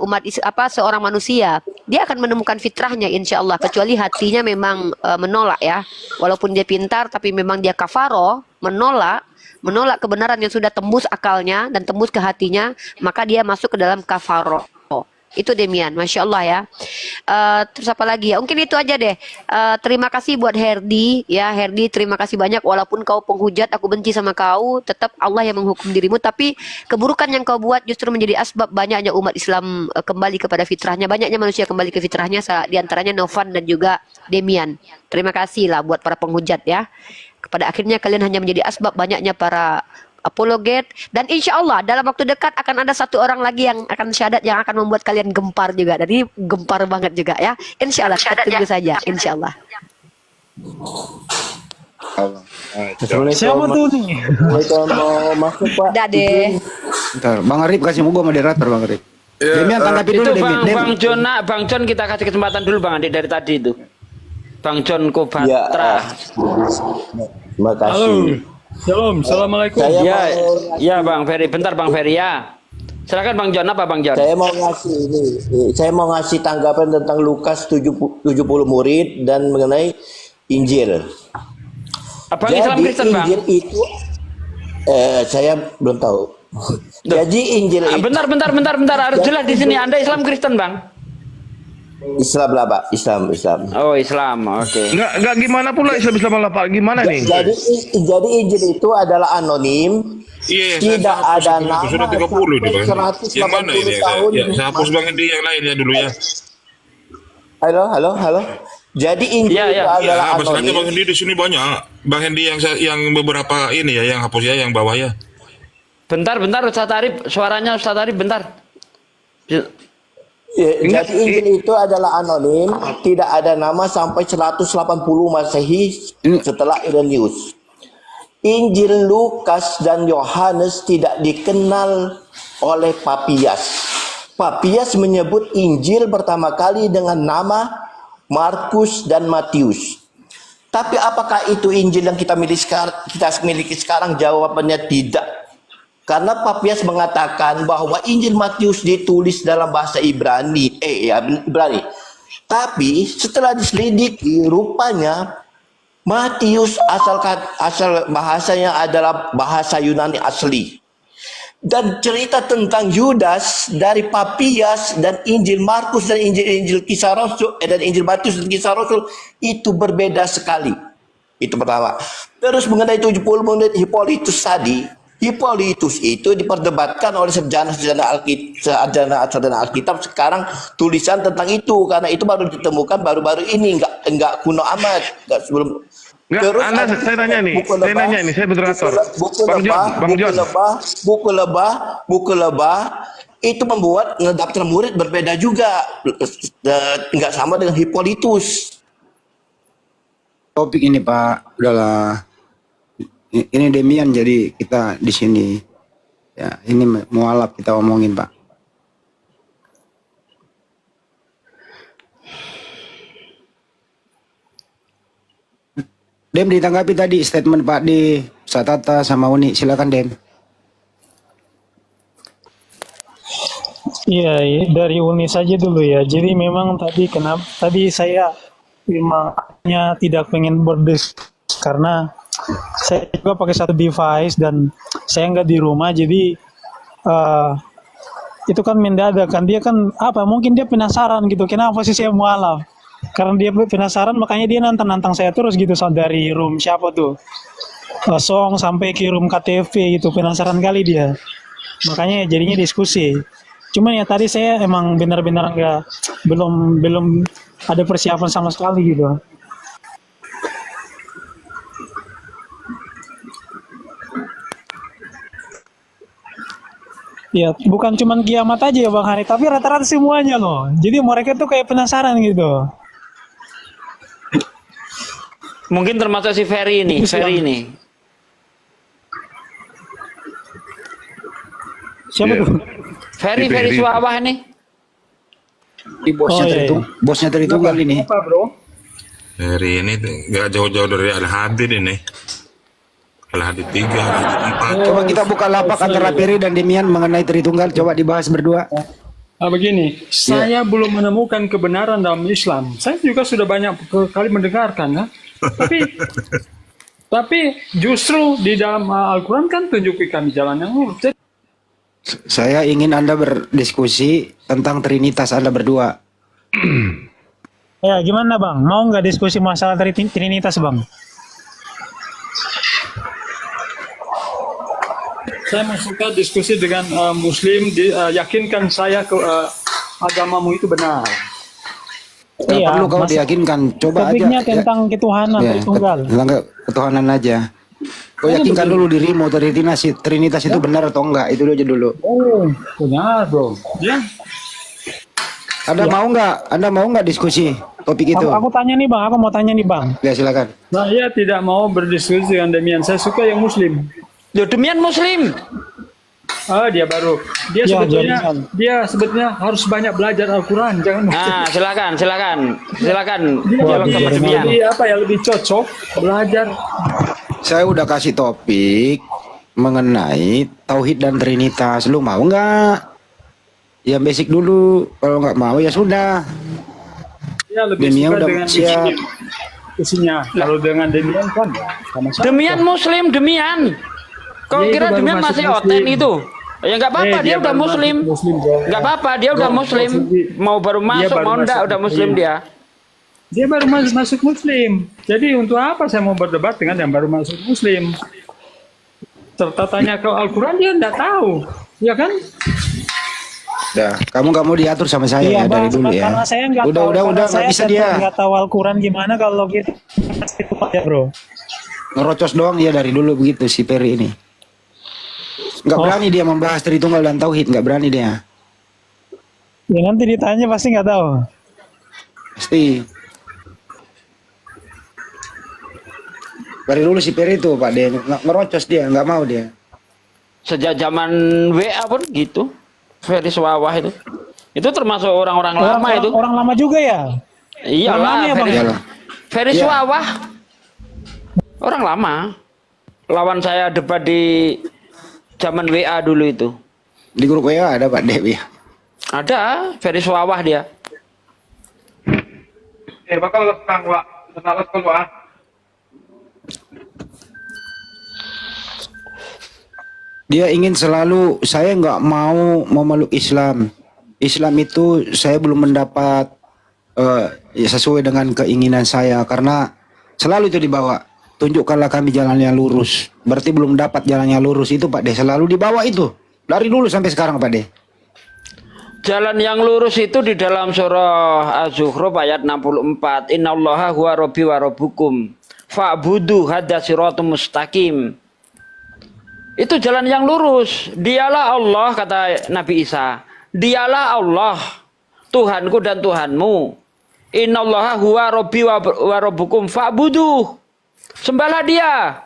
seorang manusia, dia akan menemukan fitrahnya insya Allah, kecuali hatinya memang menolak, ya. Walaupun dia pintar tapi memang dia kafaro, menolak kebenaran yang sudah tembus akalnya dan tembus ke hatinya, maka dia masuk ke dalam kafaro. Itu Demian, Masya Allah ya. Terus apa lagi ya? Mungkin itu aja deh. Terima kasih buat Herdi, ya Herdi, terima kasih banyak. Walaupun kau penghujat, aku benci sama kau, tetap Allah yang menghukum dirimu. Tapi keburukan yang kau buat justru menjadi asbab banyaknya umat Islam kembali kepada fitrahnya, banyaknya manusia kembali ke fitrahnya, diantaranya Novan dan juga Demian. Terima kasih lah buat para penghujat ya. Pada akhirnya kalian hanya menjadi asbab banyaknya para apologet, dan insya Allah dalam waktu dekat akan ada satu orang lagi yang akan syahadat yang akan membuat kalian gempar juga. Dan ini gempar banget juga ya. Insya Allah, kita tunggu saja. Insya Allah. Siapa tuh nih? Masuk Pak. Dade. Bentar, Bang Arif kasih gua moderator Bang Arif. Demian tanggapi dulu Itu Demian. Bang John kita kasih kesempatan dulu Bang Andi dari tadi itu. Bang John Kobatra. Terima kasih. Shalom, assalamualaikum. Ya Bang Ferry, bentar Bang Ferry ya. Silakan Bang John, apa Bang John? Saya mau ngasih tanggapan tentang Lukas 70 murid dan mengenai Injil. Abang Islam Kristen Bang? Injil itu saya belum tahu. Jadi Injil itu Bentar, harus jelas di sini Anda Islam Kristen Bang? Islam lah Pak, Islam. Oh Islam, oke. Enggak gimana pula Islam lah Pak, gimana nih? Jadi Injil itu adalah anonim, tidak ada nama. Sudah 30 nih Bang. Yang mana ini? Tahun. Saya hapus Bang Edi yang lain ya dulu ya. Halo. Jadi Injil itu adalah Mas nanti anonim. Bang Hendi di sini banyak. Bang Hendi yang beberapa ini ya, yang hapus ya, yang bawah ya. Bentar Ustaz Arif, suaranya Ustaz Arif bentar. Jadi Injil itu adalah anonim, tidak ada nama sampai 180 Masehi setelah Irenaeus. Injil Lukas dan Yohanes tidak dikenal oleh Papias. Papias menyebut Injil pertama kali dengan nama Markus dan Matius. Tapi apakah itu Injil yang kita miliki sekarang? Jawabannya tidak. Karena Papias mengatakan bahwa Injil Matius ditulis dalam bahasa Ibrani. Tapi setelah diselidiki, rupanya Matius asal bahasanya adalah bahasa Yunani asli. Dan cerita tentang Yudas dari Papias dan Injil Markus dan Injil Kisah Rasul dan Injil Matius dan Kisah Rasul itu berbeda sekali. Itu pertama. Terus mengenai 70 menit Hippolytus tadi, Hippolytus itu diperdebatkan oleh sarjana Alkitab sekarang tulisan tentang itu, karena itu baru ditemukan baru-baru ini, enggak kuno amat, enggak sebelum. Terus saya nanya nih, saya moderator. Buku lebah itu membuat daftar murid berbeda juga, enggak sama dengan Hippolytus. Topik ini Pak, udahlah. Ini Demian, jadi kita di sini ya, ini mualaf kita omongin Pak. Dem ditanggapi tadi statement Pak D, Satata sama Uni. Silakan Dem. Iya, iya, dari Uni saja dulu ya. Jadi memang tadi saya memang tidak pengen berdiskusi karena saya juga pakai satu device dan saya nggak di rumah, jadi itu kan mendadak kan, dia kan mungkin dia penasaran gitu, kenapa sih saya mualaf, karena dia penasaran makanya dia nantang saya terus gitu, dari room siapa tuh Song sampai ke room KTV gitu, penasaran kali dia, makanya jadinya diskusi. Cuman ya tadi saya emang benar-benar belum ada persiapan sama sekali gitu. Ya, bukan cuman kiamat aja ya Bang Hari, tapi rata-rata semuanya loh. Jadi mereka tuh kayak penasaran gitu. Mungkin termasuk si Ferry ini, Siapa tuh? Ferry Suawah ini. Di bosnya Tritunggal ini. Apa bro? Ferry ini nggak jauh-jauh dari Al-Hadid ini. Al-Hadid 3, Al-Hadid 4. Coba kita buka lapak antara Ferry dan Demian mengenai Tritunggal. Coba dibahas berdua. Begini, saya belum menemukan kebenaran dalam Islam. Saya juga sudah banyak kali mendengarkan, ya. Tapi justru di dalam Al-Quran kan tunjukkan jalan yang lurus. Saya ingin Anda berdiskusi tentang Trinitas Anda berdua. Ya gimana Bang? Mau nggak diskusi masalah Trinitas Bang? Saya mau suka diskusi dengan Muslim, yakinkan saya agamamu itu benar. Iya, perlu kau diyakinkan. Coba topiknya aja. Tentang ketuhanan Tritunggal. Ketuhanan aja. Kau yakinkan dulu dirimu Trinitas itu benar atau enggak? Itu aja dulu. Oh, benar bro. Ya. Anda mau nggak diskusi topik itu? Aku tanya nih Bang, aku mau tanya nih Bang. Ya silakan. Saya tidak mau berdiskusi dengan Demian. Saya suka yang Muslim. Yo, Demian Muslim. Dia baru. Dia sebetulnya harus banyak belajar Al-Quran. Jangan. Silakan. Demian. Jadi apa yang lebih cocok belajar? Saya udah kasih topik mengenai Tauhid dan Trinitas. Lu mau nggak? Ya basic dulu. Kalau nggak mau ya sudah. Ya lebih Demian suka udah dengan siap. isinya. Kalau dengan Demian kan sama-sama. Demian Muslim, Demian. Kau Dia kira itu baru Demian masuk masih Muslim. oten itu? Ya nggak apa-apa, dia udah baru Muslim. masuk Nggak apa-apa, dia udah Muslim. Mau baru masuk, baru mau enggak, masuk udah Muslim Muslim. dia. Dia baru masuk Muslim. Jadi untuk apa saya mau berdebat dengan yang baru masuk Muslim? Serta tanya ke Al-Quran dia enggak tahu. Ya kan? Udah, kamu nggak mau diatur sama saya ya Bang, dari dulu ya. Karena saya nggak Udah nggak bisa dia. Nggak tahu Al-Quran gimana kalau gitu ya bro. Ngerocos doang dia dari dulu begitu si Ferry ini. Nggak berani dia membahas Tritunggal dan Tauhid, nggak berani dia. Ya nanti ditanya pasti nggak tahu. Pasti. Dari dulu si Ferry itu Pak dia ngerocos dia, nggak mau dia. Sejak zaman WA pun gitu. Ferry Suawah itu. Itu termasuk orang-orang lama itu. Orang lama juga ya? Iyalah, ya, Bang? Ferry Iya. Suawah. Orang lama. Lawan saya debat di zaman WA dulu itu. Di grup WA ada Pak Dewi. Ada, Ferry Suawah dia. bakal keluar. Dia ingin selalu saya nggak mau memeluk Islam. Islam itu saya belum mendapat sesuai dengan keinginan saya karena selalu itu dibawa. Tunjukkanlah kami jalan yang lurus. Berarti belum dapat jalan yang lurus itu Pak De. Selalu dibawa itu dari dulu sampai sekarang Pak De. Jalan yang lurus itu di dalam surah Az-Zukhruf ayat 64. Innallaha huwa rabbi wa rabbukum fa'budu hadza siratum mustaqim. Itu jalan yang lurus. Dialah Allah, kata Nabi Isa. Dialah Allah, Tuhanku dan Tuhanmu. Innallaha huwa rabbi wa rabbukum fa'budu. Sembahlah dia.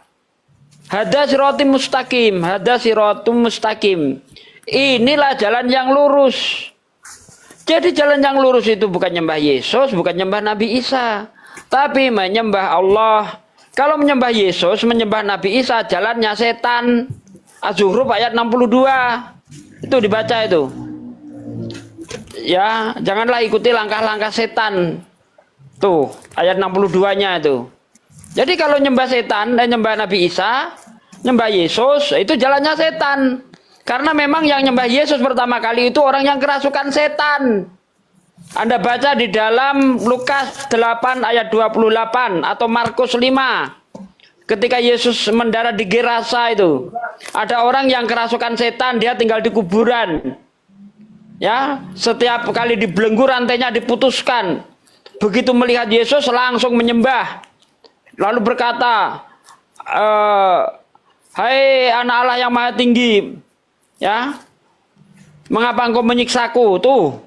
Hadza siratum mustaqim, hadza siratum mustaqim. Inilah jalan yang lurus. Jadi jalan yang lurus itu bukan nyembah Yesus, bukan nyembah Nabi Isa, tapi menyembah Allah Kalau menyembah Yesus, menyembah Nabi Isa, jalannya setan. Az-Zukhruf ayat 62. Itu dibaca itu. Ya, janganlah ikuti langkah-langkah setan. Tuh, ayat 62-nya itu. Jadi kalau nyembah setan dan nyembah Nabi Isa, nyembah Yesus, itu jalannya setan. Karena memang yang nyembah Yesus pertama kali itu orang yang kerasukan setan. Anda baca di dalam Lukas 8 ayat 28 atau Markus 5. Ketika Yesus mendarat di Gerasa itu, ada orang yang kerasukan setan, dia tinggal di kuburan. Ya, setiap kali dibelenggu rantainya diputuskan. Begitu melihat Yesus langsung menyembah. Lalu berkata, "Hai anak Allah yang Maha Tinggi, ya, mengapa engkau menyiksaku?" Tuh.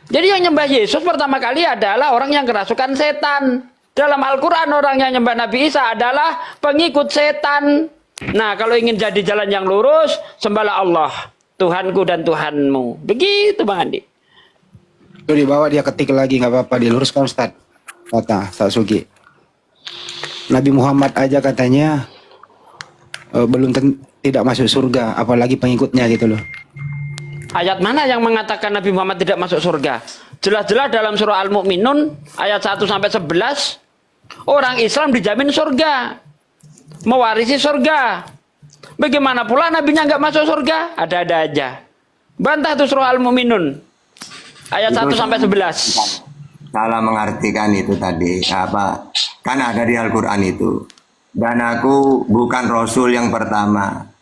Jadi yang nyembah Yesus pertama kali adalah orang yang kerasukan setan. Dalam Al-Quran orang yang nyembah Nabi Isa adalah pengikut setan. Nah, kalau ingin jadi jalan yang lurus, sembahlah Allah, Tuhanku dan Tuhanmu. Begitu Bang Andi. Itu dibawa dia ketik lagi, nggak apa-apa, diluruskan Ustaz. Kata Ustaz Sugi. Nabi Muhammad aja katanya tidak masuk surga, apalagi pengikutnya gitu loh. Ayat mana yang mengatakan Nabi Muhammad tidak masuk surga? Jelas-jelas dalam surah Al-Mu'minun ayat 1-11 orang Islam dijamin surga, mewarisi surga. Bagaimana pula nabinya nggak masuk surga? Ada-ada aja. Bantah tuh surah Al-Mu'minun ayat 1-11. Salah mengartikan itu tadi apa? Kan ada di Al-Quran itu. Dan aku bukan Rasul yang pertama.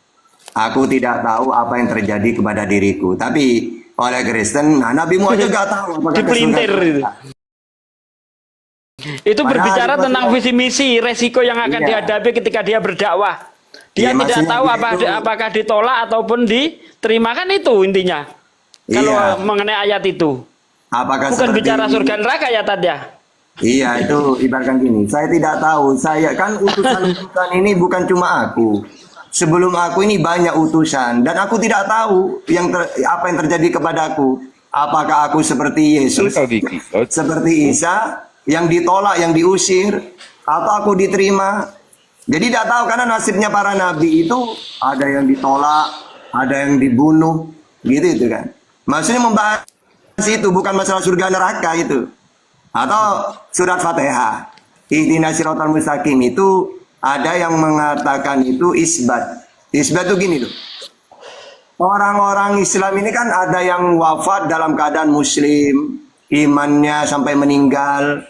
Aku tidak tahu apa yang terjadi kepada diriku. Tapi oleh Kristen, nah Nabi Muhammad juga tahu. Dipelintir itu. Itu berbicara tentang visi misi, resiko yang akan dihadapi ketika dia berdakwah. Dia tidak tahu apakah ditolak ataupun diterima, kan itu intinya. Kalau mengenai ayat itu. Apakah bukan bicara surga neraka ya Tad ya? Iya, itu ibaratkan gini. Saya tidak tahu. Saya kan utusan ini bukan cuma aku. Sebelum aku ini banyak utusan dan aku tidak tahu apa yang terjadi kepadaku. Apakah aku seperti Yesus, seperti Isa yang ditolak, yang diusir, atau aku diterima? Jadi tidak tahu karena nasibnya para nabi itu ada yang ditolak, ada yang dibunuh, gitu kan. Maksudnya membahas itu bukan masalah surga neraka itu. Atau surat Fatihah, Ihdinas Shiratal Mustaqim itu ada yang mengatakan itu isbat. Isbat itu gini loh. Orang-orang Islam ini kan ada yang wafat dalam keadaan muslim, imannya sampai meninggal.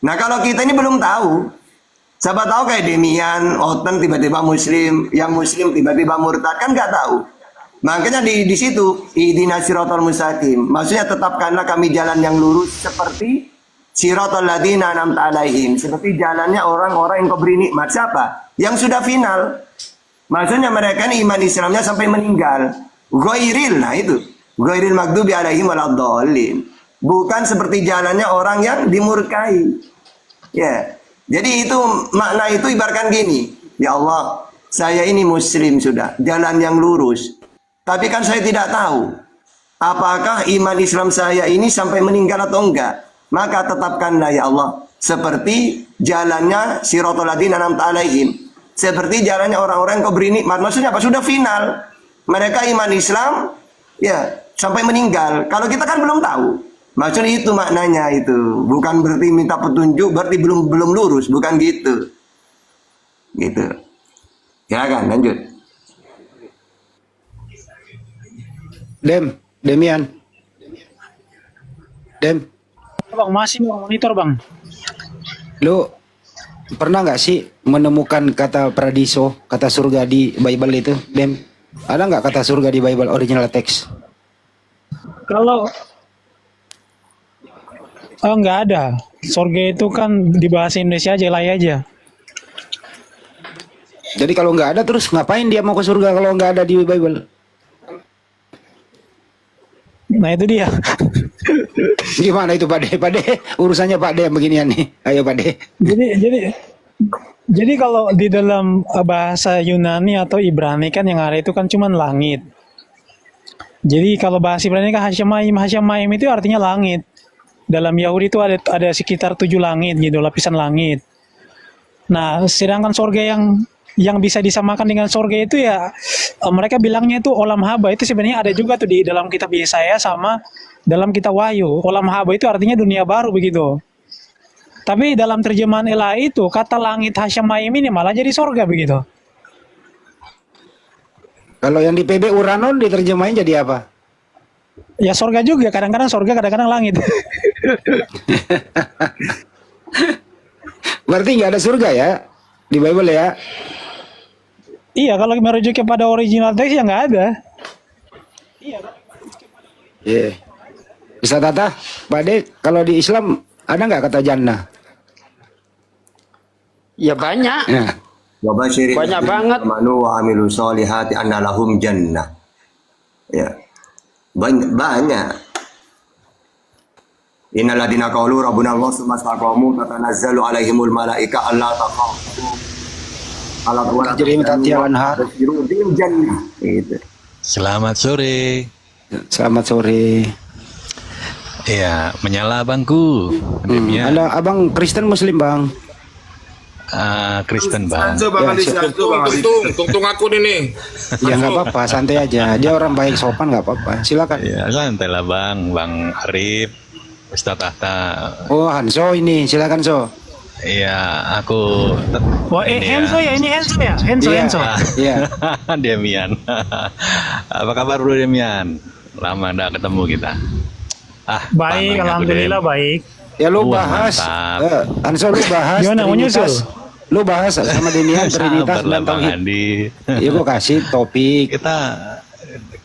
Nah kalau kita ini belum tahu. Siapa tahu kayak Demian, Oten tiba-tiba muslim, yang muslim tiba-tiba murtad, kan nggak tahu. Makanya di situ Ihdinas Shiratal Mustaqim. Maksudnya tetapkanlah kami jalan yang lurus seperti Shiratal ladzina an'amta 'alaihim, seperti jalannya orang-orang yang kau beri nikmat. Siapa? Yang sudah final. Maksudnya mereka ini iman Islamnya sampai meninggal. Ghairil, nah itu. Ghairil maghdubi 'alaihim waladdallin. Bukan seperti jalannya orang yang dimurkai. Ya. Jadi itu makna itu ibaratkan gini. Ya Allah, saya ini muslim sudah, jalan yang lurus. Tapi kan saya tidak tahu apakah iman Islam saya ini sampai meninggal atau enggak. Maka tetapkanlah ya Allah seperti jalannya Shiratal ladzina an'amta 'alaihim, seperti jalannya orang-orang yang kau beri nikmat. Maksudnya apa? Sudah final. Mereka iman Islam ya sampai meninggal. Kalau kita kan belum tahu. Maksudnya itu maknanya itu. Bukan berarti minta petunjuk berarti belum lurus, bukan gitu. Gitu. Ya kan, lanjut. Demian. Bang, masih mau monitor bang. Lu pernah nggak sih menemukan kata paradiso, kata surga di Bible itu, Dem? Ada nggak kata surga di Bible original text? Kalau nggak ada. Surga itu kan di bahasa Indonesia aja, lay aja. Jadi kalau nggak ada terus ngapain dia mau ke surga kalau nggak ada di Bible? Nah itu dia. Gimana itu Pak De? Urusannya Pak De beginian nih. Ayo Pak De. Jadi kalau di dalam bahasa Yunani atau Ibrani kan yang ada itu kan cuman langit. Jadi kalau bahasa Ibrani kan Hasyamayim itu artinya langit. Dalam Yahudi itu ada sekitar 7 langit gitu, lapisan langit. Nah, sedangkan surga yang bisa disamakan dengan surga itu ya mereka bilangnya itu olam haba. Itu sebenarnya ada juga tuh di dalam kitab Yesaya sama dalam kitab Wahyu. Olam haba itu artinya dunia baru begitu. Tapi dalam terjemahan Ela itu kata langit Hasyamayim ini malah jadi surga begitu. Kalau yang di PB Uranon diterjemahin jadi apa? Ya surga juga, kadang-kadang surga, kadang-kadang langit. Berarti nggak ada surga ya di Bible ya? Iya, kalau merujuk kepada original teks ya nggak ada. Iya. Bisa Tata, Pak Ade, kalau di Islam ada nggak kata jannah? Ya banyak. Nah, Banyak banget. Amanu wa amilu solihati anna lahum jannah. Ya. Banyak. Innal ladina qalu rabbuna Allah tsumma istaqamu tatanazzalu alaihimul malaika alla takhafu. jadi tatian har. Bil jannah. Gitu. Selamat sore. Selamat sore. Iya, menyala abangku. Demian. Ada abang Kristen Muslim bang? Kristen bang. Tungtung aku nih. Ya nggak apa-apa, santai aja. Dia orang baik sopan nggak apa-apa. Silakan. Ya santai lah bang Arif, Ustadz Atta. Oh Hanso ini, silakan So. Iya, aku. Wah, Henso ya, ini Henso ya, Henso. Iya. Demian. Apa kabar bro Demian? Lama nggak ketemu kita. Baik, alhamdulillah baik. Ya lu Wah, bahas, mantap. Hanso lu bahas. Gimana, mau nyusul? Lu bahas sama Demian Trinitas Sabar lah dan Bang Tauhid. Andi. Ya gua kasih topik. Kita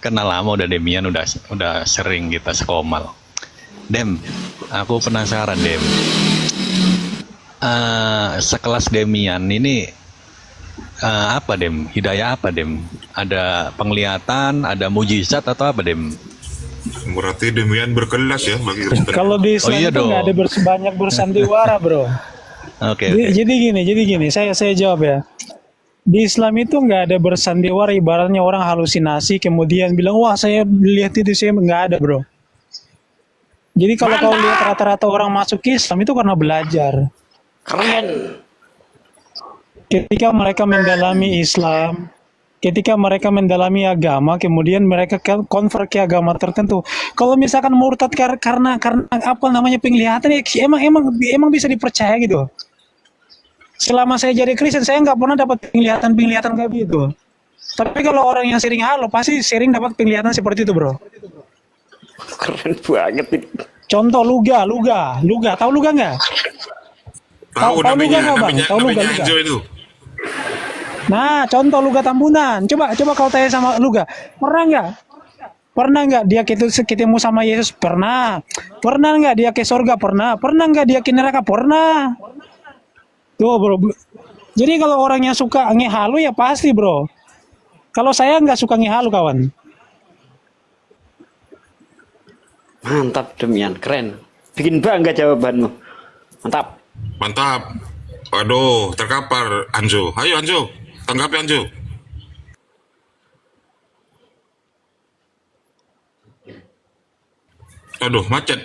kenal lama udah Demian, udah sering kita sekomal. Dem, aku penasaran Dem. Sekelas Demian ini apa Dem? Hidayah apa Dem? Ada penglihatan, ada mujizat atau apa Dem? Berarti Demian berkelas ya bagi Kristen. Kalau di Islam iya itu nggak ada banyak bersandiwara, bro. Oke. Jadi gini, saya jawab ya. Di Islam itu nggak ada bersandiwara, ibaratnya orang halusinasi kemudian bilang wah saya lihat itu, saya nggak ada bro. Jadi kalau kau lihat rata-rata orang masuk Islam itu karena belajar. Keren. Ketika mereka mendalami Islam, ketika mereka mendalami agama, kemudian mereka convert ke agama tertentu. Kalau misalkan murtad karena apa namanya penglihatan, emang bisa dipercaya gitu. Selama saya jadi Kristen, saya nggak pernah dapat penglihatan kayak gitu. Tapi kalau orang yang sering halu, pasti sering dapat penglihatan seperti itu, bro. Keren banget ini. Contoh luga. Tahu luga nggak? Tahu luga nggak bang? Tahu luga? itu. Nah, contoh luga Tambunan. Coba kau tanya sama luga. Pernah nggak dia ketemu sama Yesus? Pernah. Pernah nggak dia ke surga? Pernah. Pernah nggak dia ke neraka? Pernah. Tuh bro. Jadi kalau orang yang suka ngehalu ya pasti bro. Kalau saya nggak suka ngehalu kawan. Mantap Demian, keren. Bikin bangga jawabanmu. Mantap. Waduh, terkapar Anjo. Ayo Anjo, tanggapi Anjo. Aduh, macet.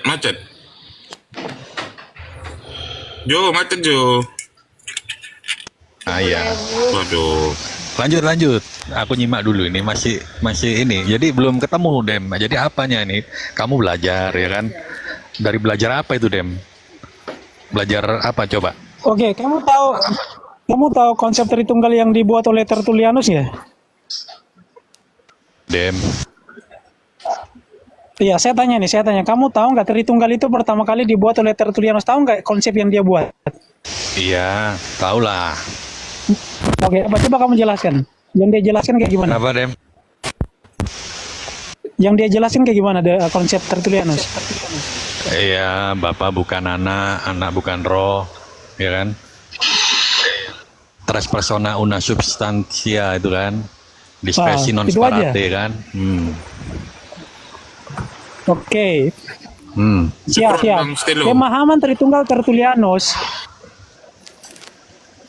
Jo, macet Jo. Iya. Waduh. Lanjut. Aku nyimak dulu ini masih ini. Jadi belum ketemu Dem. Jadi apanya ini? Kamu belajar ya kan? Dari belajar apa itu Dem? Belajar apa coba? Oke, kamu tahu konsep Tritunggal yang dibuat oleh Tertullianus ya? Dem. Iya, saya tanya, kamu tahu nggak Tritunggal itu pertama kali dibuat oleh Tertullianus? Tahu nggak konsep yang dia buat? Iya, tahulah. Oke, coba kamu jelaskan. Yang dia jelaskan kayak gimana? Apa Dem? Yang dia jelaskan kayak gimana konsep Tertullianus? Iya, Bapak bukan anak, anak bukan roh, ya kan? Tres persona una substantia itu kan? Di specie non sparate kan? Oke. Siap. Pemahaman Tritunggal Tertullianus.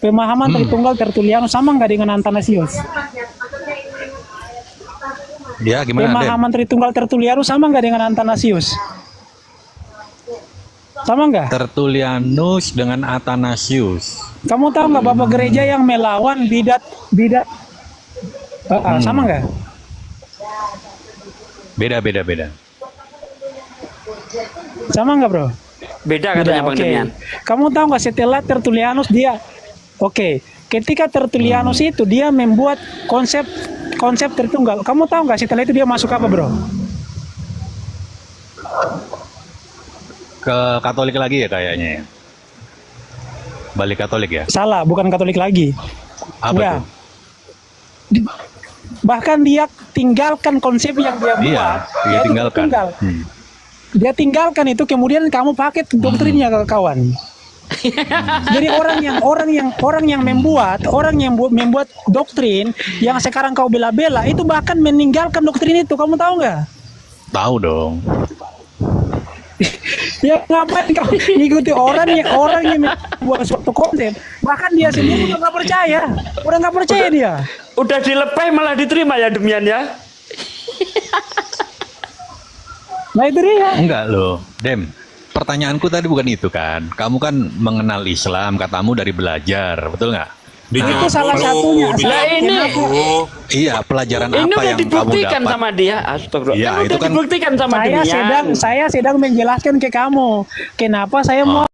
Tritunggal Tertullianus sama nggak dengan Athanasius? Ya, gimana Pemahaman Tritunggal Tertullianus sama nggak dengan Athanasius? Sama nggak? Tertullianus dengan Athanasius. Kamu tahu nggak Bapak gereja yang melawan bidat sama nggak? Beda. Sama nggak bro? Beda katanya Bang Oke. Demian. Kamu tahu nggak setelah Tertullianus dia, ketika Tertullianus itu dia membuat konsep Tritunggal. Kamu tahu nggak setelah itu dia masuk apa bro? Ke Katolik lagi ya kayaknya ya. Balik Katolik ya. Salah, bukan Katolik lagi. Apa Enggak. tuh? Bahkan dia tinggalkan konsep yang dia buat. Iya, dia yaitu tinggalkan. Tritunggal. Dia tinggalkan itu, kemudian kamu pakai doktrinnya kawan. Jadi orang yang membuat doktrin yang sekarang kau bela-bela itu bahkan meninggalkan doktrin itu. Kamu tahu nggak? Tahu dong. Ya ngapain kau ikuti orang yang membuat suatu konsep, bahkan dia sendiri udah nggak percaya dia. Udah dilepeh malah diterima ya Demian ya. Nah itu dia. Enggak loh, Dem. Pertanyaanku tadi bukan itu kan. Kamu kan mengenal Islam, katamu dari belajar, betul nggak? Itu salah satunya. Lah ini Iya, pelajaran ini apa udah yang kamu dibuktikan dapat? sama dia. Astagfirullah. Iya, Kan itu udah kan dibuktikan sama Demian. Saya sedang menjelaskan ke kamu kenapa saya mau